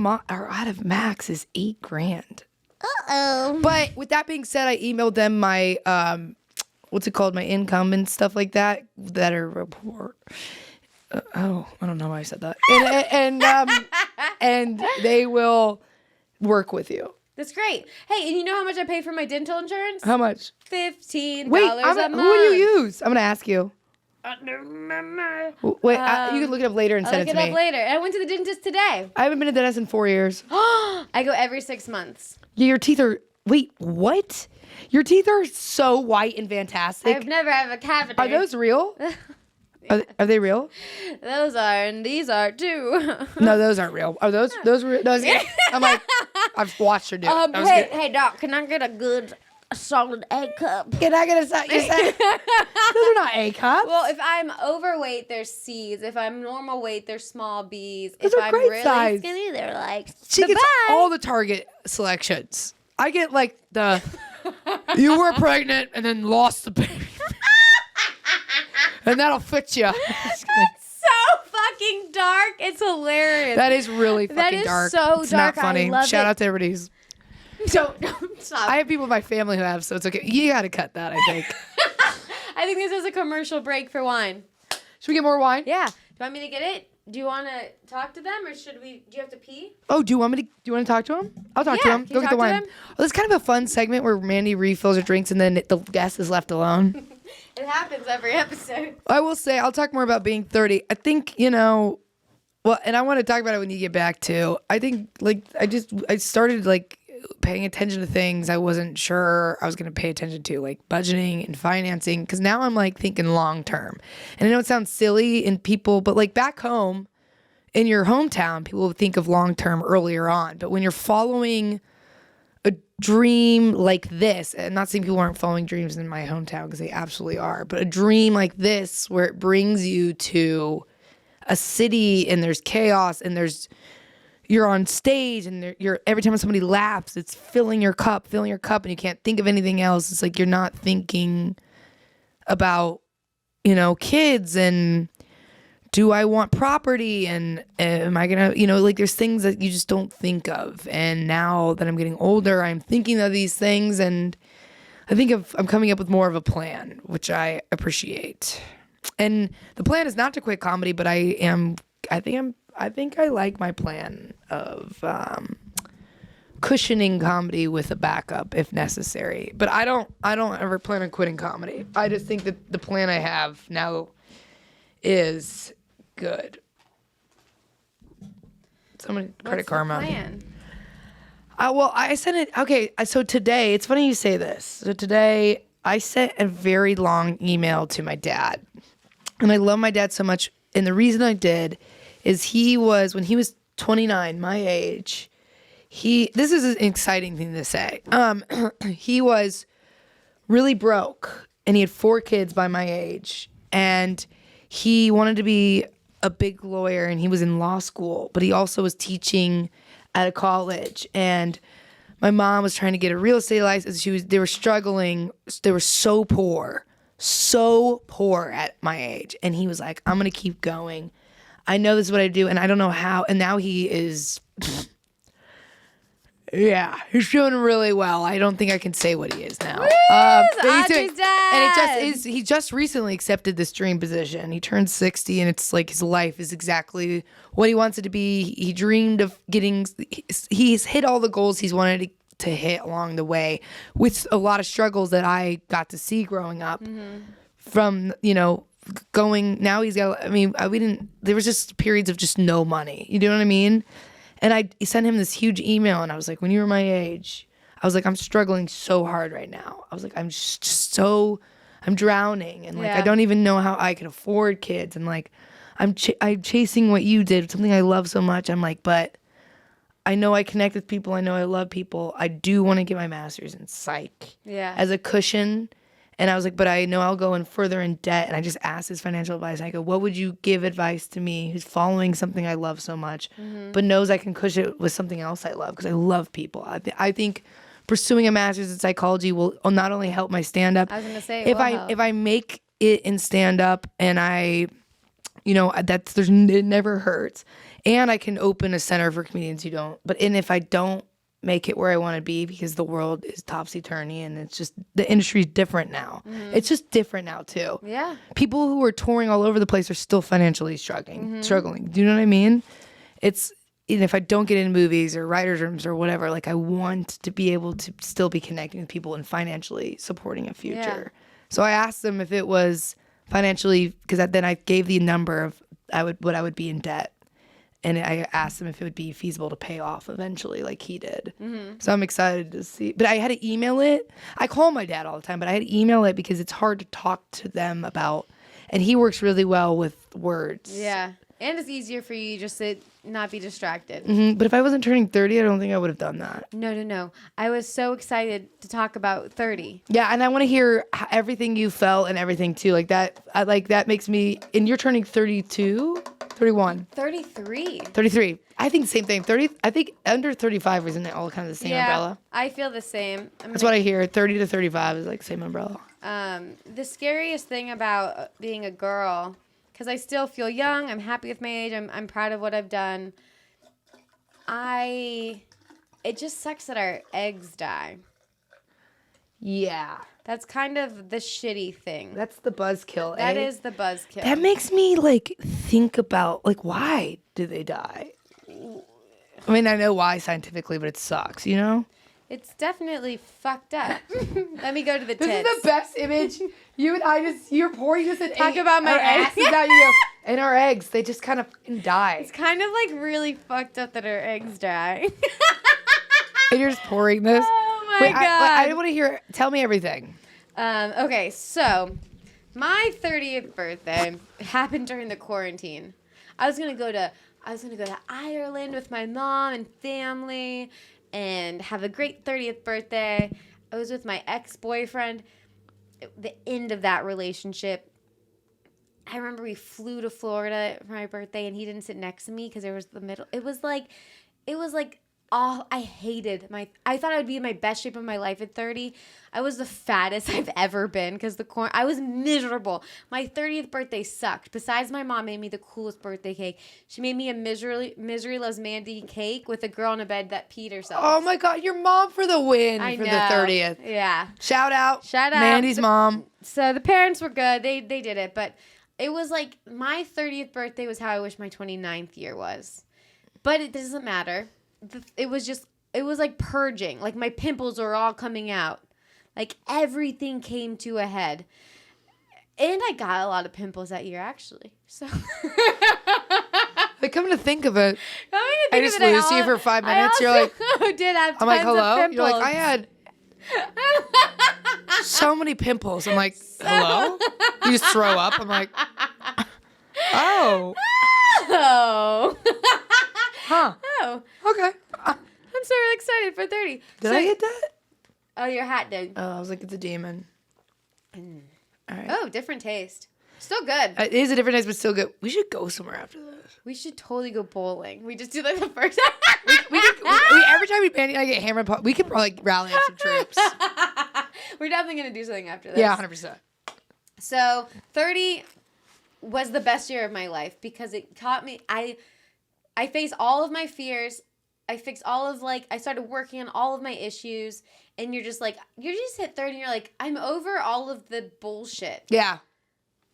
of max is $8,000. Uh-oh. But with that being said, I emailed them my what's it called, my income and stuff like that are report. I don't know why I said that. And they will work with you. That's great. Hey, and you know how much I pay for my dental insurance? How much? $15 Wait, a month. who do you use? I'm gonna ask you. I don't remember. Wait, you can look it up later and I'll send look it to it me. up later. I went to the dentist today. I haven't been to the dentist in 4 years. I go every 6 months. Yeah, your teeth are. Wait, what? Your teeth are so white and fantastic. I've never had a cavity. Are those real? Are they real? Those are, and these are too. No, those aren't real. Are those real? Those, I'm like, I've watched her do it. Hey, doc, can I get a good solid A cup? Can I get a? You said those are not A cups. Well, if I'm overweight, they're C's. If I'm normal weight, they're small B's. Those if are I'm great really size. skinny, they're like, She gets bye-bye. all the Target selections. I get like the you were pregnant and then lost the baby, and that'll fit you. That's so fucking dark. It's hilarious. That is really fucking That is dark. so it's dark. Not funny. I love Shout it. out to everybody's. Don't stop. I have people in my family who have, so it's okay. You got to cut that, I think. I think this is a commercial break for wine. Should we get more wine? Yeah. Do you want me to get it? Do you want to talk to them, or should we? Do you have to pee? Oh, do you want to talk to him? I'll talk to Yeah, him. can Go you get the talk to wine. them? Well, this is kind of a fun segment where Mandy refills her drinks and then the guest is left alone. It happens every episode. I will say, I'll talk more about being 30. I think, well, and I want to talk about it when you get back too. I think, I started paying attention to things I wasn't sure I was going to pay attention to, like budgeting and financing, because now I'm thinking long term. And I know it sounds silly in people, but back home in your hometown, people would think of long term earlier on. But when you're following a dream like this, and not saying people aren't following dreams in my hometown, because they absolutely are, but a dream like this where it brings you to a city and there's chaos and you're on stage and you're every time somebody laughs, it's filling your cup, and you can't think of anything else. It's like you're not thinking about, kids and do I want property, and am I gonna, like there's things that you just don't think of. And now that I'm getting older, I'm thinking of these things, and I think I'm coming up with more of a plan, which I appreciate. And the plan is not to quit comedy, but I think I like my plan of cushioning comedy with a backup if necessary. But I don't ever plan on quitting comedy. I just think that the plan I have now is good. Someone credit What's karma. The plan? Well, I sent it. Okay, so today, it's funny you say this. So today, I sent a very long email to my dad. And I love my dad so much. And the reason I did is when he was 29, my age, this is an exciting thing to say. He was really broke, and he had 4 kids by my age. And he wanted to be a big lawyer, and he was in law school, but he also was teaching at a college. And my mom was trying to get a real estate license. They were struggling. They were so poor at my age. And he was like, I'm going to keep going. I know this is what I do, and I don't know how. And now he is, he's doing really well. I don't think I can say what he is now. Audrey's dad. And he just recently accepted this dream position. He turned 60, and it's like his life is exactly what he wants it to be. He dreamed of he's hit all the goals he's wanted to hit along the way, with a lot of struggles that I got to see growing up. From, going, now he's got, there was just periods of just no money. You know what I mean? And I sent him this huge email, and I was like, when you were my age, I was like, I'm struggling so hard right now. I was like, I'm drowning, and like, I don't even know how I can afford kids. And like, I'm chasing what you did, something I love so much. I'm like, but I know I connect with people. I know I love people. I do want to get my master's in psych as a cushion. And I was like, but I know I'll go in further in debt. And I just asked his financial advice. I go, what would you give advice to me who's following something I love so much, but knows I can cushion it with something else I love? Because I love people. I think pursuing a master's in psychology will not only help my stand-up. I was going to say, if I make it in stand-up, and it never hurts. And I can open a center for comedians who don't. And if I don't make it where I want to be, because the world is topsy-turvy, and it's just, the industry's different now. It's just different now too. Yeah. People who are touring all over the place are still financially struggling. Do you know what I mean? It's, if I don't get in movies or writers' rooms or whatever, like, I want to be able to still be connecting with people and financially supporting a future. So I asked them if it was financially, because then I gave the number of what I would be in debt. And I asked him if it would be feasible to pay off eventually, like he did. So I'm excited to see. But I had to email it. I call my dad all the time, but I had to email it because it's hard to talk to them about. And he works really well with words. Yeah. And it's easier for you just to not be distracted. But if I wasn't turning 30, I don't think I would have done that. No. I was so excited to talk about 30. Yeah, and I want to hear everything you felt and everything too. Like that, that makes me. And you're turning 32, 31, 33. 33. I think the same thing. 30. I think under 35 isn't it all kind of the same umbrella? I feel the same. That's what I hear. 30 to 35 is like same umbrella. The scariest thing about being a girl, because I still feel young, I'm happy with my age, I'm proud of what I've done. It just sucks that our eggs die. Yeah. That's kind of the shitty thing. That's the buzzkill. That is the buzzkill. That makes me like think about like, why do they die? I mean, I know why scientifically, but it sucks, you know? It's definitely fucked up. Let me go to the tits. This is the best image. You and I you're poor. You just said Talk about my eggs. And our eggs, they just kind of die. It's kind of like really fucked up that our eggs die. And you're just pouring this. Oh my God. I want to hear. Tell me everything. Okay, so my 30th birthday happened during the quarantine. I was gonna go to Ireland with my mom and family and have a great 30th birthday. I was with my ex-boyfriend. The end of that relationship. I remember we flew to Florida for my birthday, and he didn't sit next to me because there was the middle. It was like I hated I thought I would be in my best shape of my life at 30. I was the fattest I've ever been because I was miserable. My 30th birthday sucked. Besides, my mom made me the coolest birthday cake. She made me a Misery Loves Mandy cake with a girl in a bed that peed herself. Oh my God, your mom for the win I for know. the 30th. Yeah. Shout out. Shout out. Mandy's mom. So the parents were good. They did it. But it was like my 30th birthday was how I wish my 29th year was. But it doesn't matter. It was like purging. Like my pimples are all coming out. Like everything came to a head. And I got a lot of pimples that year, actually. So. Like, come to think of it, I just lose lose you for 5 minutes. You're like, did have I'm like, tons of hello? pimples. You're like, I had so many pimples. I'm like, hello? You just throw up. I'm like, oh. Oh. Huh. Oh. Okay. I'm so really excited for 30. Did I hit that? Oh, your hat did. Oh, I was like, it's a demon. All right. Oh, different taste. Still good. It is a different taste, but still good. We should go somewhere after this. We should totally go bowling. We just do like the first. Every time Mandy and I get hammered, we could probably rally up some troops. We're definitely going to do something after this. Yeah, 100%. So 30 was the best year of my life because it taught me, I faced all of my fears. I fixed all of I started working on all of my issues. And you're just hit 30 and you're like, I'm over all of the bullshit. Yeah.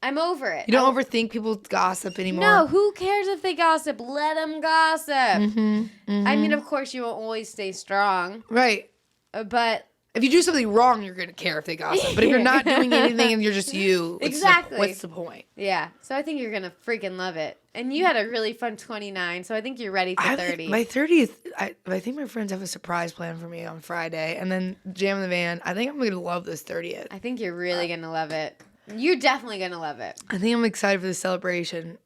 I'm over it. You don't overthink people's gossip anymore. No, who cares if they gossip? Let them gossip. Mm-hmm. I mean, of course, you won't always stay strong. Right. But if you do something wrong, you're going to care if they gossip. But if you're not doing anything and you're just you, exactly. What's the point? Yeah. So I think you're going to freaking love it. And you had a really fun 29, so I think you're ready for 30. My 30th, I think my friends have a surprise plan for me on Friday. And then Jam in the Van. I think I'm going to love this 30th. I think you're really going to love it. You're definitely going to love it. I think I'm excited for the celebration.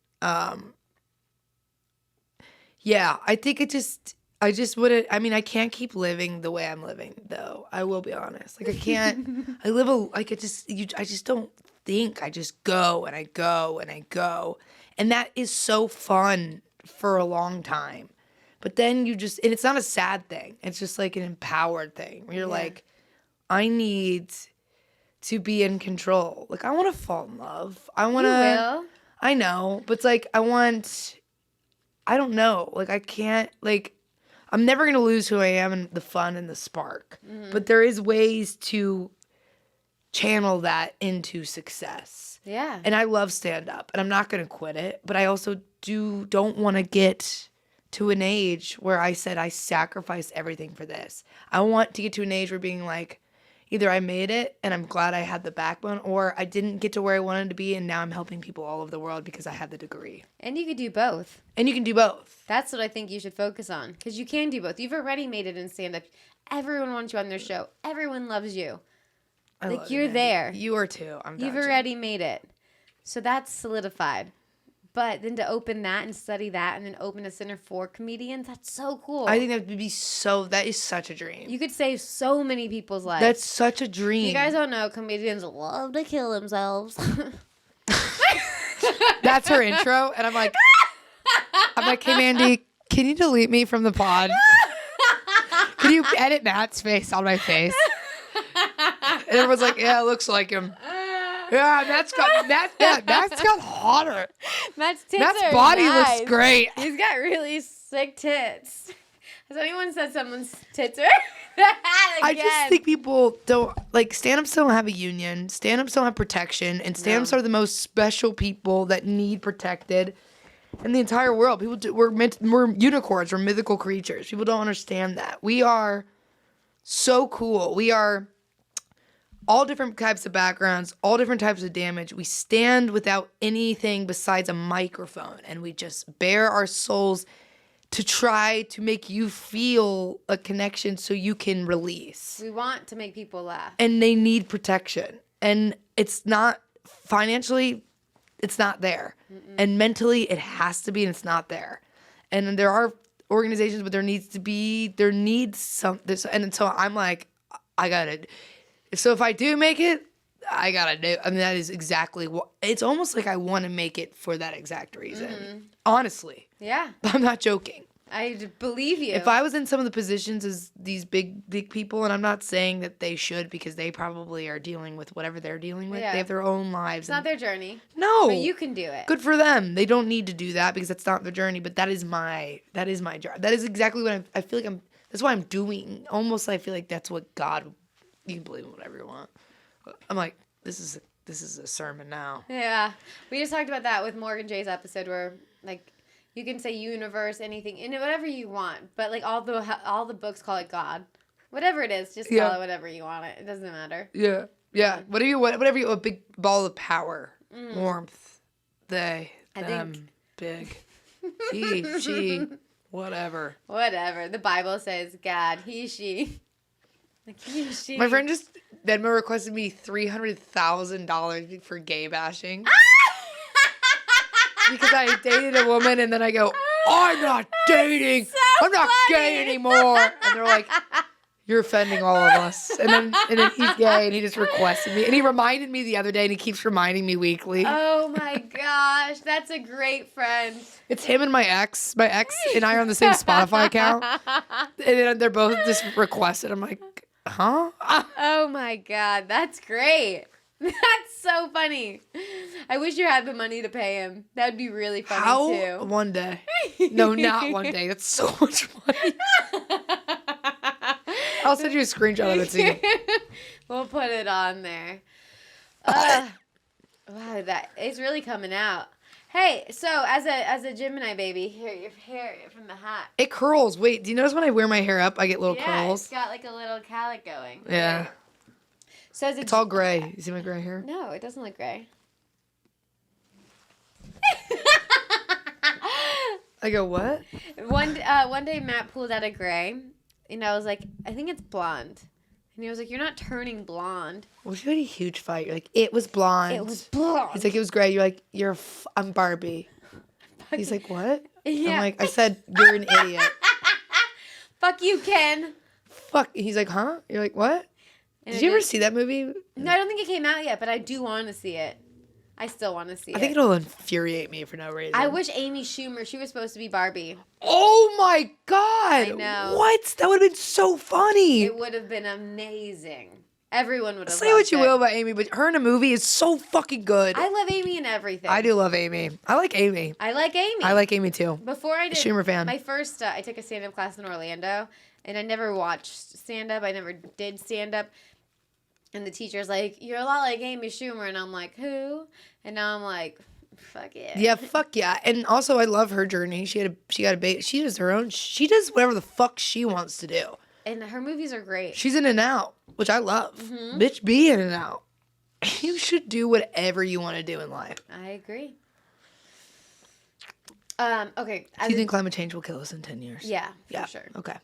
Yeah, I think I just wouldn't, I mean, I can't keep living the way I'm living, though. I will be honest. Like, I can't, I just don't think. I just go and I go and I go. And that is so fun for a long time. But then and it's not a sad thing. It's just like an empowered thing where you're like, I need to be in control. Like, I want to fall in love. I want to. You will. I know. But it's like, I don't know. Like, I can't, like, I'm never going to lose who I am and the fun and the spark. Mm-hmm. But there is ways to channel that into success. Yeah. And I love stand-up. And I'm not going to quit it. But I also don't want to get to an age where I said I sacrificed everything for this. I want to get to an age where being like, either I made it and I'm glad I had the backbone, or I didn't get to where I wanted to be and now I'm helping people all over the world because I had the degree. And you could do both. And you can do both. That's what I think you should focus on because you can do both. You've already made it in stand-up. Everyone wants you on their show. Everyone loves you. Like, you're there. You are too. You've already made it. So that's solidified. But then to open that and study that and then open a center for comedians, that's so cool. I think that is such a dream. You could save so many people's lives. That's such a dream. You guys don't know, comedians love to kill themselves. That's her intro. And I'm like, hey, Mandy, can you delete me from the pod? Can you edit Matt's face on my face? And everyone's like, yeah, it looks like him. Yeah, Matt's got hotter. Matt's body nice. looks great. He's got really sick tits. Has anyone said someone's tits are I just think people don't, like, stand-ups don't have a union. Stand-ups don't have protection. And stand-ups are the most special people that need protected in the entire world. We're unicorns. We're mythical creatures. People don't understand that. We are so cool. We are all different types of backgrounds, all different types of damage. We stand without anything besides a microphone, and we just bare our souls to try to make you feel a connection so you can release. We want to make people laugh. And they need protection. And it's not, financially, it's not there. Mm-mm. And mentally, it has to be, and it's not there. And there are organizations, but there needs something. And so I'm like, so if I do make it, I gotta do. I mean, that is exactly what. It's almost like I want to make it for that exact reason. Mm-hmm. Honestly. Yeah. I'm not joking. I believe you. If I was in some of the positions as these big people, and I'm not saying that they should because they probably are dealing with whatever they're dealing with. Yeah. They have their own lives. It's not their journey. No. But you can do it. Good for them. They don't need to do that because that's not their journey. But that is my job. That is exactly what I feel like that's what I'm doing. Almost I feel like that's what God, you can believe in whatever you want. I'm like, this is a sermon now. Yeah. We just talked about that with Morgan Jay's episode where, like, you can say universe, anything, and whatever you want. But, like, all the books call it God. Whatever it is, just call it whatever you want it. It doesn't matter. Yeah. Yeah. Whatever you, a big ball of power, warmth, they, them, big, he, she, whatever. Whatever. The Bible says God, he, she. Like, he, she. My friend just Venmo requested me $300,000 for gay bashing. Because I dated a woman and then I go, I'm not dating. I'm not gay anymore. And they're like, you're offending all of us. And then he's gay and he just requested me. And he reminded me the other day and he keeps reminding me weekly. Oh my gosh. That's a great friend. It's him and my ex. My ex and I are on the same Spotify account. And they're both just requested. I'm like, huh? Oh my God. That's great. That's so funny. I wish you had the money to pay him. That would be really funny too. One day. No, not one day. That's so much money. I'll send you a screenshot of it to you. We'll put it on there. Wow, that it's really coming out. Hey, so as a Gemini baby, here your hair from the hat. It curls. Wait, do you notice when I wear my hair up, I get little curls? It's got like a little calic going. Yeah. Right. So it's all gray. You see my gray hair? No, it doesn't look gray. I go, what? One day Matt pulled out a gray, and I was like, I think it's blonde. And he was like, you're not turning blonde. Well, you had a huge fight. You're like, it was blonde. It was blonde. He's like, it was gray. You're like, I'm Barbie. He's like, what? Yeah. I'm like, I said, you're an idiot. Fuck you, Ken. Fuck. He's like, huh? You're like, what? And Did you ever see that movie? No, I don't think it came out yet, but I do want to see it. I still want to see it. I think it'll infuriate me for no reason. I wish Amy Schumer, she was supposed to be Barbie. Oh my God. I know. What? That would have been so funny. It would have been amazing. Everyone would have Say what you will about Amy, but her in a movie is so fucking good. I love Amy and everything. I do love Amy. I like Amy. I like Amy. I like Amy too. Before I did Schumer fan. my first, I took a stand-up class in Orlando, and I never watched stand-up. I never did stand-up. And the teacher's like, you're a lot like Amy Schumer. And I'm like, who? And now I'm like, fuck yeah. Yeah, fuck yeah. And also, I love her journey. She got a baby. She does her own. She does whatever the fuck she wants to do. And her movies are great. She's in and out, which I love. Mm-hmm. Bitch, be in and out. You should do whatever you want to do in life. I agree. Okay. Do you think climate change will kill us in 10 years? Yeah, for sure. Okay.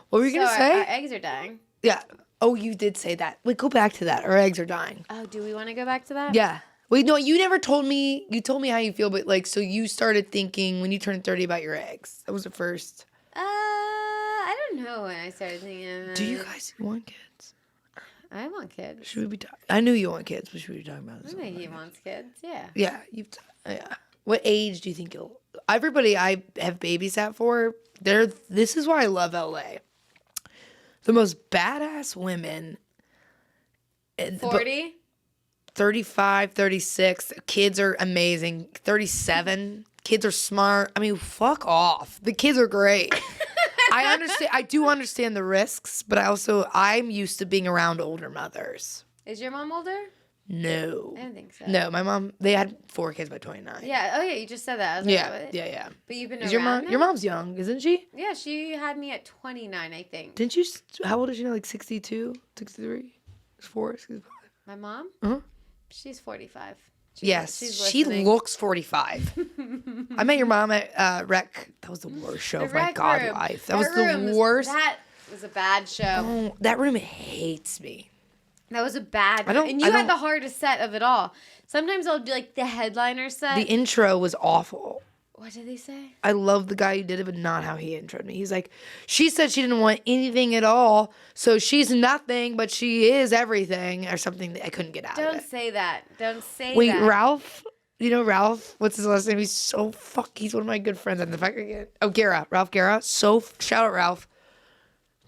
What were you going to say? Our eggs are dying. Yeah. Oh, you did say that. Wait, go back to that. Our eggs are dying. Oh, do we want to go back to that? Yeah. Wait, no, you never told me. You told me how you feel, but like, so you started thinking when you turned 30 about your eggs. That was the first. I don't know when I started thinking. Do you guys want kids? I want kids. Should we be I knew you want kids, but should we be talking about this? I think he wants kids, yeah. Yeah. Yeah. What age do you think you'll... Everybody I have babysat for, this is why I love LA. The most badass women. 40? 35, 36. Kids are amazing. 37. Kids are smart. I mean, fuck off. The kids are great. I understand. I do understand the risks, but I'm used to being around older mothers. Is your mom older? No. I don't think so. No, my mom, they had 4 kids by 29. Yeah. Oh, yeah. You just said that. I was Yeah. Yeah. But you've been Is around your mom's young, isn't she? Yeah, she had me at 29, I think. Didn't you? How old is she now? Like 62, 63, 64, 65? My mom? Uh-huh. She's 45. Yes, she's she listening. looks 45. I met your mom at Rec. That was the worst show of my god life. That was the worst. That was a bad show. Oh, that room hates me. That was a bad. And you I had don't- the hardest set of it all. Sometimes I'll do like the headliner set. The intro was awful. What did they say? I love the guy who did it, but not how he introed me. He's like, she said she didn't want anything at all, so she's nothing, but she is everything, or something that I couldn't get out of Don't it. say that. Don't say Wait, that. Ralph? You know Ralph? What's his last name? He's one of my good friends. And the fact again. Oh, Guerra. Ralph Guerra. Shout out Ralph.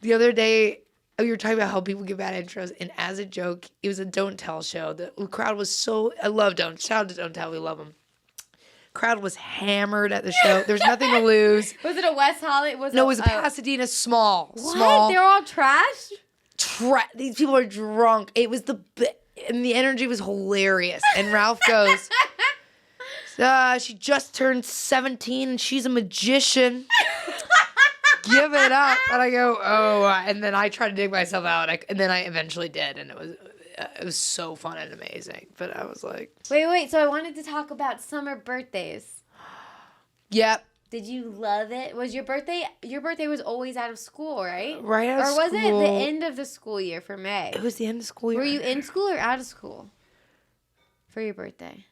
The other day, we were talking about how people give bad intros, and as a joke, it was a Don't Tell show. The crowd was I love Shout out to Don't Tell. We love them. Crowd was hammered at the show. There's nothing to lose. Was it a West Hollywood? No, it was a Pasadena small. What? Small. They're all trash? These people are drunk. It was and the energy was hilarious. And Ralph goes, she just turned 17 and she's a magician. Give it up. And I go, oh. And then I try to dig myself out. And then I eventually did. And it was so fun and amazing. But I was like. Wait. So I wanted to talk about summer birthdays. Yep. Did you love it? Was your birthday was always out of school, right? Right out of school. Or was it the end of the school year for May? It was the end of school year. Were you in school or out of school for your birthday?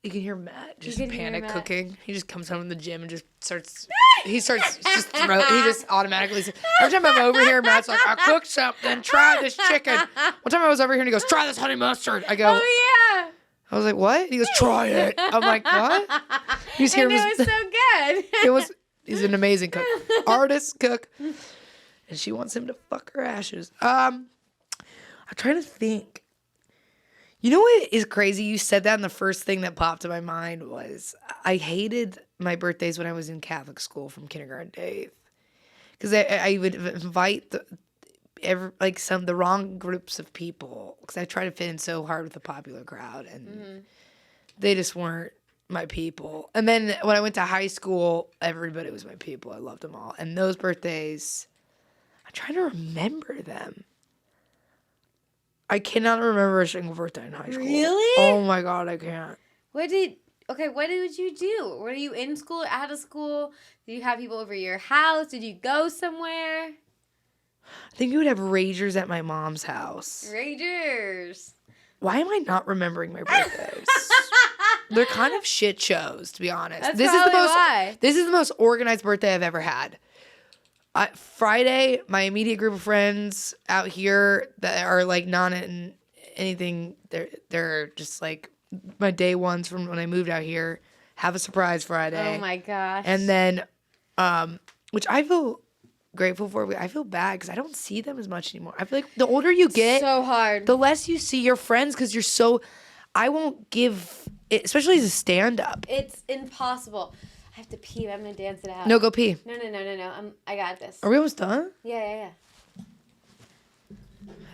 You can hear Matt just panic Matt. cooking. He just comes home from the gym and just starts he just automatically says, every time I'm over here, Matt's like, I cooked something, try this chicken. One time I was over here and he goes, try this honey mustard. I go, oh yeah. I was like, what? He goes, try it. I'm like, what? He's here. And it was so good. He's an amazing cook. Artist cook. And she wants him to fuck her ashes. I'm trying to think. You know what is crazy? You said that, and the first thing that popped in my mind was I hated my birthdays when I was in Catholic school from kindergarten to 8th. Because I would invite the wrong groups of people because I tried to fit in so hard with the popular crowd, and they just weren't my people. And then when I went to high school, everybody was my people. I loved them all. And those birthdays, I'm trying to remember them. I cannot remember a single birthday in high school. Really? Oh my God, I can't. What did you do? Were you in school, out of school? Did you have people over your house? Did you go somewhere? I think we would have ragers at my mom's house. Ragers. Why am I not remembering my birthdays? They're kind of shit shows, to be honest. That's probably why. This is the most organized birthday I've ever had. Friday, my immediate group of friends out here that are like not in anything, they're just like my day ones from when I moved out here. Have a surprise Friday. Oh my gosh. And then, which I feel grateful for. I feel bad because I don't see them as much anymore. I feel like the older you get, so hard. the less you see your friends because you're so. I won't give, especially as a stand-up. It's impossible. I have to pee. But I'm gonna dance it out. No, go pee. No. I got this. Are we almost done? Yeah.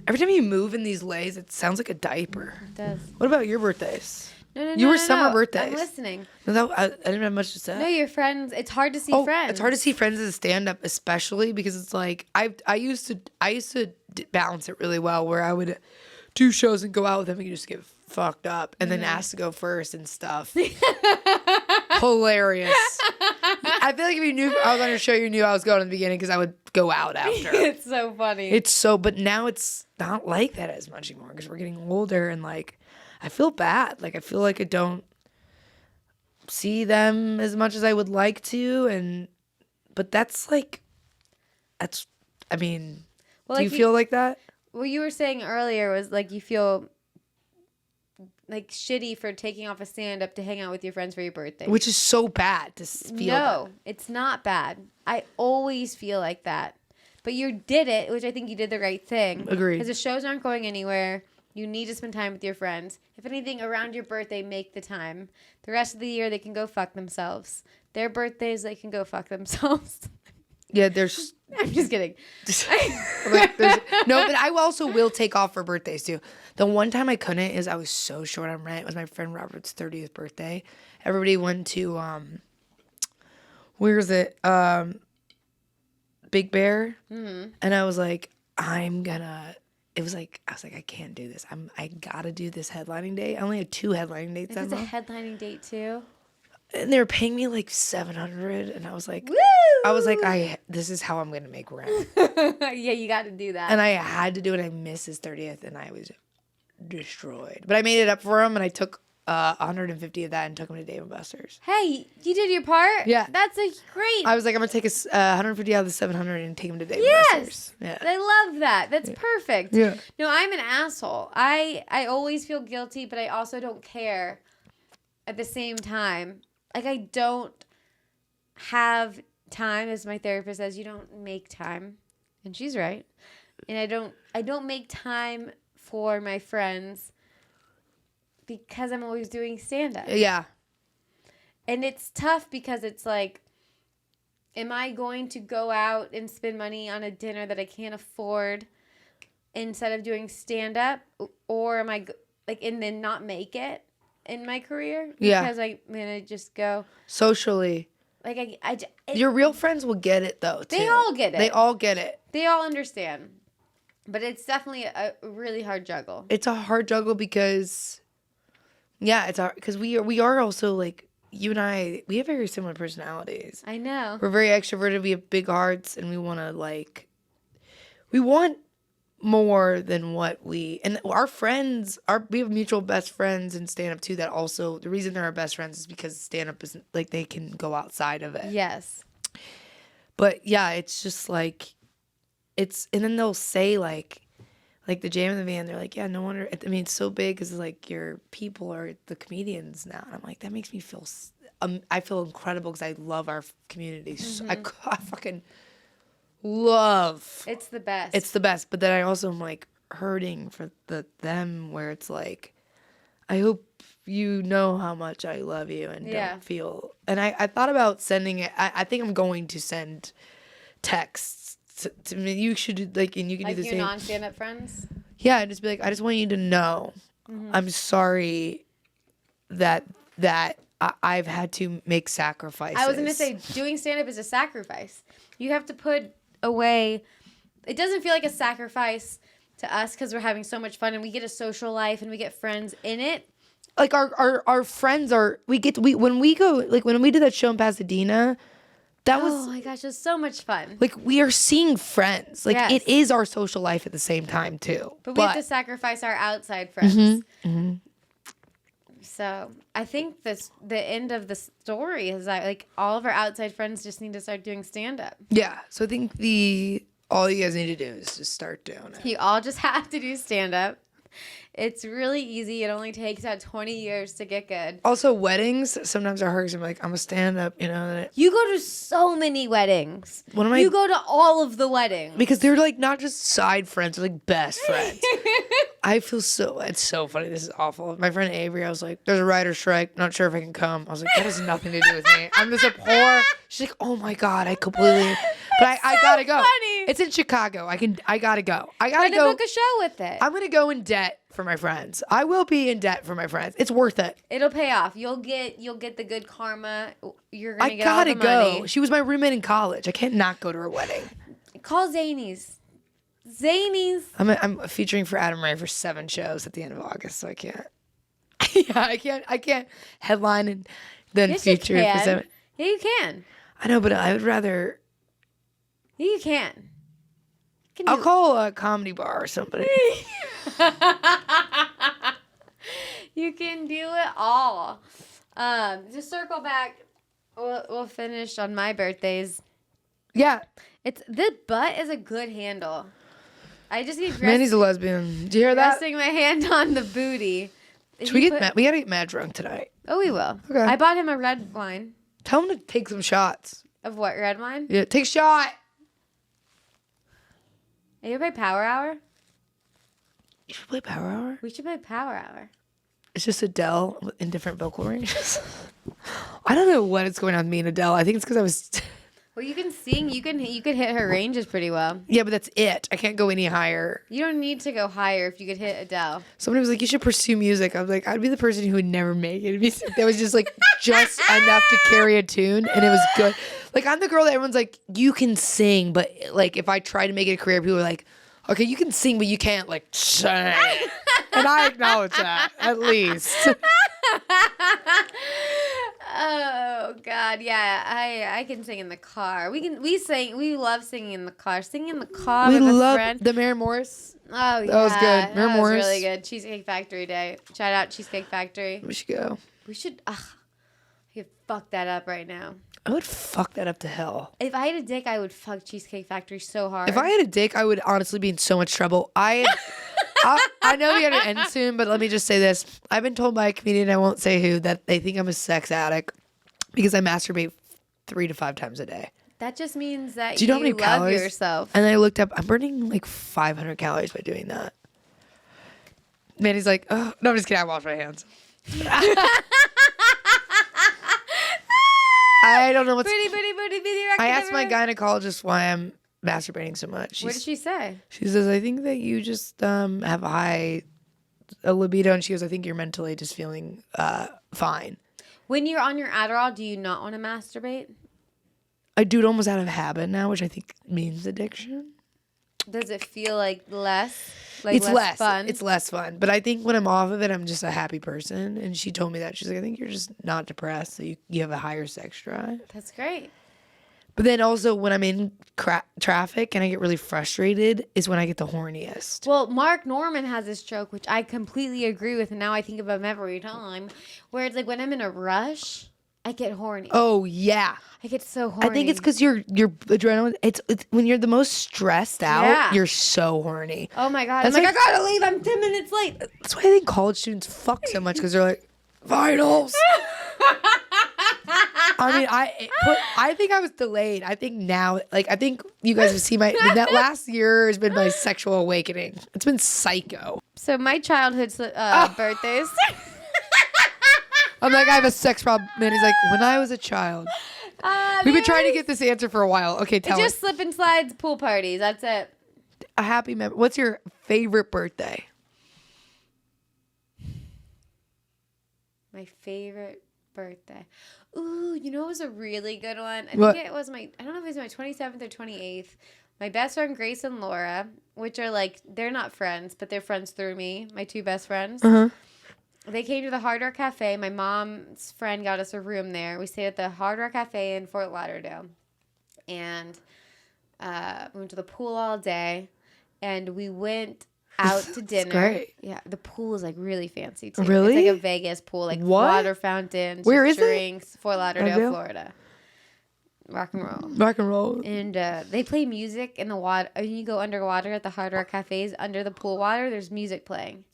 Every time you move in these lays, it sounds like a diaper. It does. What about your birthdays? No. You were summer birthdays. I'm listening. No, I didn't have much to say. No, your friends. It's hard to see friends. It's hard to see friends as a stand-up, especially because it's like I used to balance it really well, where I would do shows and go out with them and just get fucked up, and then ask to go first and stuff. Hilarious. I feel like if you knew I was on your show, you knew I was going in the beginning because I would go out after. It's so funny. But now it's not like that as much anymore because we're getting older and like I feel bad. Like I feel like I don't see them as much as I would like to, but I mean, well, do you feel like that? What you were saying earlier was like you feel like shitty for taking off a stand-up to hang out with your friends for your birthday. Which is so bad to feel. No, it's not bad. I always feel like that. But you did it, which I think you did the right thing. Agreed. Because the shows aren't going anywhere. You need to spend time with your friends. If anything, around your birthday, make the time. The rest of the year, they can go fuck themselves. Their birthdays, they can go fuck themselves. Yeah, there's... I'm just kidding. No, but I also will take off for birthdays too. The one time I couldn't is I was so short on rent. It was my friend Robert's 30th birthday. Everybody went to where is it? Big Bear. Mm-hmm. And I was like, I was like, I can't do this. I gotta do this headlining date. I only had 2 headlining dates. It's a headlining date too. And they were paying me like $700, and I was like, woo! This is how I'm gonna make rent. Yeah, you got to do that. And I had to do it. I missed his 30th, and I was destroyed. But I made it up for him, and I took 150 of that and took him to Dave & Buster's. Hey, you did your part. Yeah, that's a great. I was like, I'm gonna take 150 out of the 700 and take him to Dave & Buster's. Yeah, I love that. That's perfect. Yeah. No, I'm an asshole. I always feel guilty, but I also don't care. at the same time, like I don't have time, as my therapist says, you don't make time, and she's right. And I don't make time for my friends because I'm always doing stand-up. Yeah. And it's tough because it's like, am I going to go out and spend money on a dinner that I can't afford instead of doing stand-up? Or am I, like, and then not make it in my career? Yeah. Because I'm going to just go. Socially. Like, Your real friends will get it, though, too. They all get it. They all get it. They all understand. But it's definitely a really hard juggle. It's a hard juggle because, yeah, it's hard. Because we are also, like, you and I, we have very similar personalities. I know. We're very extroverted. We have big hearts, and we want to, like, we want more than what we, and our friends, we have mutual best friends in stand-up, too, that also, the reason they're our best friends is because stand-up isn't, like, they can go outside of it. Yes. But, yeah, it's just, like, and then they'll say, like the Jam in the Van, they're like, yeah, no wonder, I mean, it's so big because, like, your people are the comedians now. And I'm like, that makes me feel, I feel incredible because I love our community. So I fucking love. It's the best. It's the best. But then I also am, like, hurting for them where it's like, I hope you know how much I love you and don't feel. And I thought about sending it. I think I'm going to send texts. To me, you should do, like, and you can like do the your same. non-stand-up friends? Yeah, and just be like, I just want you to know, I'm sorry that I've had to make sacrifices. I was going to say, doing stand-up is a sacrifice. You have to put away, it doesn't feel like a sacrifice to us because we're having so much fun and we get a social life and we get friends in it. Like, our friends are, when we go, like, when we did that show in Pasadena, that was, oh my gosh, it was so much fun. like, we are seeing friends. Like, Yes. it is our social life at the same time, too. But we have to sacrifice our outside friends. Mm-hmm. So I think the end of the story is that, like, all of our outside friends just need to start doing stand-up. Yeah, so I think all you guys need to do is just start doing it. You all just have to do stand-up. It's really easy. It only takes about 20 years to get good. Also, weddings sometimes are hard because I'm like, I'm a stand-up, you know. You go to so many weddings. What am You go to all of the weddings. Because they're, like, not just side friends, they're, like, best friends. I feel it's so funny. This is awful. My friend Avery, I was like, there's a writer's strike. Not sure if I can come. I was like, that has nothing to do with me. I'm just a poor. She's like, oh my God, I completely. But I gotta go. Funny. It's in Chicago. I gotta go. I We're gotta gonna go. book a show with it. I'm gonna go in debt for my friends. I will be in debt for my friends. It's worth it. It'll pay off. You'll get the good karma. You're gonna I get all gotta the go. money. She was my roommate in college. I can't not go to her wedding. Call Zanies. Zanies. I'm featuring for Adam Ray for 7 shows at the end of August, so I can't. Yeah, I can't headline and then Yes, you feature for can. 7. Yeah, you can. I know, but I would rather. Yeah, you can. I'll call a comedy bar or somebody. You can do it all. To circle back, we'll finish on my birthdays. Yeah, The butt is a good handle. I just need Mandy's a lesbian. Did you hear that? resting my hand on the booty. Should we we gotta get mad drunk tonight. Oh, we will. Okay. I bought him a red wine. Tell him to take some shots. Of what, red wine? Yeah, take a shot. Are you play Power Hour? You should play Power Hour. We should play Power Hour. It's just Adele in different vocal ranges. I don't know what is going on with me and Adele. I think it's because I was. Well, you can sing. You could hit her ranges pretty well. Yeah, but that's it. I can't go any higher. You don't need to go higher if you could hit Adele. Somebody was like, you should pursue music. I was like, I'd be the person who would never make it. That was just like just enough to carry a tune, and it was good. Like, I'm the girl that everyone's like, you can sing, but like if I try to make it a career, people are like, okay, you can sing, but you can't like sing. And I acknowledge that at least. Oh God, yeah, I can sing in the car. We love singing in the car. Singing in the car We with a love friend. the Mary Morris. Oh yeah, That was good. Mary that was Morris. really good. Cheesecake Factory Day. Shout out Cheesecake Factory. We should go. We should. I could fuck that up right now. I would fuck that up to hell. If I had a dick, I would fuck Cheesecake Factory so hard. If I had a dick, I would honestly be in so much trouble. I I know we got to end soon, but let me just say this. I've been told by a comedian, I won't say who, that they think I'm a sex addict because I masturbate 3 to 5 times a day. That just means that Do you know how many love calories? yourself. And I looked up, I'm burning like 500 calories by doing that. Mandy's like, oh, no, I'm just kidding. I wash my hands. I don't know what's... I asked my gynecologist why I'm masturbating so much. What did she say? She says, I think that you just have a libido. And she goes, I think you're mentally just feeling fine. When you're on your Adderall, do you not want to masturbate? I do it almost out of habit now, which I think means addiction. Does it feel like less? Like It's less fun? It's less fun. But I think when I'm off of it, I'm just a happy person. And she told me that. She's like, I think you're just not depressed. So you have a higher sex drive. That's great. But then also when I'm in traffic and I get really frustrated is when I get the horniest. Well, Mark Norman has this joke, which I completely agree with. And now I think of him every time. Where it's like when I'm in a rush, I get horny. Oh, yeah. I get so horny. I think it's because your adrenaline, it's when you're the most stressed out, you're so horny. Oh my God. That's I'm like, like- I gotta leave. I'm 10 minutes late. That's why I think college students fuck so much because they're like, finals. I mean, I think I was delayed. I think now, like, I think you guys have seen that last year has been my sexual awakening. It's been psycho. So my childhood birthdays. I'm like, I have a sex problem. Man, he's like, when I was a child. We've been trying to get this answer for a while. Okay, tell Just us. slip and slides, pool parties. That's it. A happy memory. What's your favorite birthday? My favorite birthday. Ooh, you know what was a really good one? I What? think it was I don't know if it was my 27th or 28th. My best friend Grace and Laura, which are like, they're not friends, but they're friends through me. My 2 best friends. Uh-huh. They came to the Hard Rock Cafe. My mom's friend got us a room there. We stayed at the Hard Rock Cafe in Fort Lauderdale. And we went to the pool all day. And we went out to dinner. great. Yeah, the pool is like really fancy too. Really? It's like a Vegas pool, like What? water fountains, Where is it? drinks, Fort Lauderdale, Lauderdale? Florida. Rock and roll. Rock and roll. And they play music in the water. When you go underwater at the Hard Rock Cafes, under the pool water, there's music playing.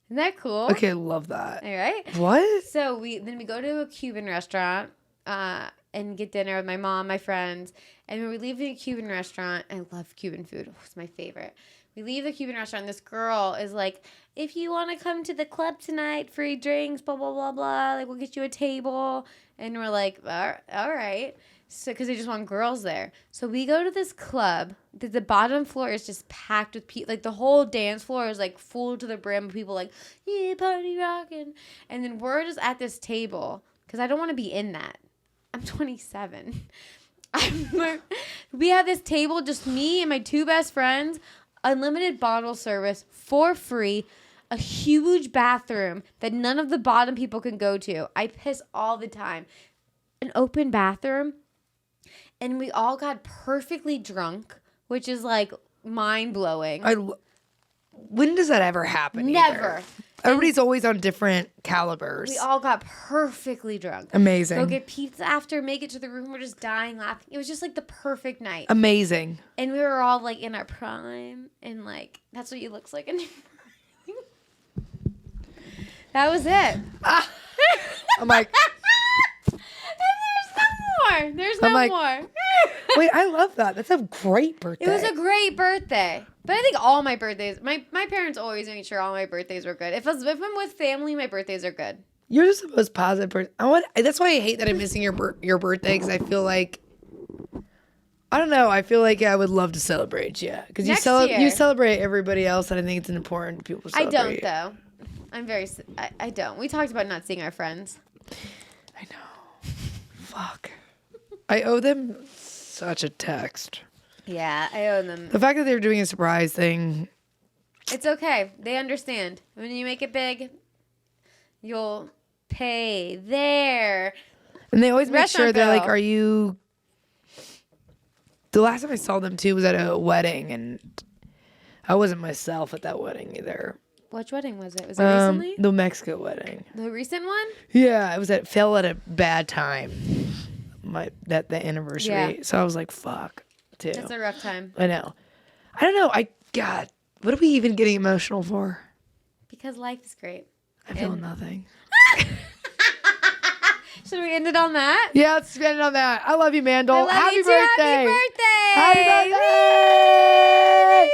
Isn't that cool? Okay, love that. All right. What? So we go to a Cuban restaurant and get dinner with my mom, my friends. And when we leave the Cuban restaurant, I love Cuban food. Oh, it's my favorite. We leave the Cuban restaurant, and this girl is like, if you want to come to the club tonight, free drinks, blah, blah, blah, blah. Like, we'll get you a table. And we're like, all right. So, because they just want girls there. So we go to this club. The bottom floor is just packed with people. Like, the whole dance floor is, like, full to the brim of people like, yeah, party rocking. And then we're just at this table because I don't want to be in that. I'm 27. We have this table, just me and my 2 best friends, unlimited bottle service for free, a huge bathroom that none of the bottom people can go to. I piss all the time. An open bathroom. And we all got perfectly drunk, which is like mind-blowing. When does that ever happen? Never. Either? Everybody's always on different calibers. We all got perfectly drunk. Amazing. Go get pizza after, make it to the room. We're just dying laughing. It was just like the perfect night. Amazing. And we were all like in our prime. And like, that's what you looks like in your prime. That was it. I'm like, There's no more. wait, I love that. That's a great birthday. It was a great birthday. But I think all my birthdays, my parents always made sure all my birthdays were good. If I'm with family, my birthdays are good. You're just the most positive person. That's why I hate that I'm missing your birthday, because I feel like, I don't know. I feel like I would love to celebrate you, because you celebrate everybody else, and I think it's important people celebrate. I don't though. I don't. We talked about not seeing our friends. I know. Fuck. I owe them such a text. Yeah, I owe them. The fact that they were doing a surprise thing. It's okay. They understand. When you make it big, you'll pay there. And they always make sure they're like, bill. are you... The last time I saw them, too, was at a wedding, and I wasn't myself at that wedding either. Which wedding was it? Was it recently? The Mexico wedding. The recent one? Yeah, it fell at a bad time. The anniversary. Yeah. So I was like, fuck, too. It's a rough time. I know. I don't know. God, What are we even getting emotional for? Because life is great. I feel nothing. Should we end it on that? Yeah, let's end it on that. I love you, Mandel. I love Happy you too. birthday. Happy birthday. Happy birthday.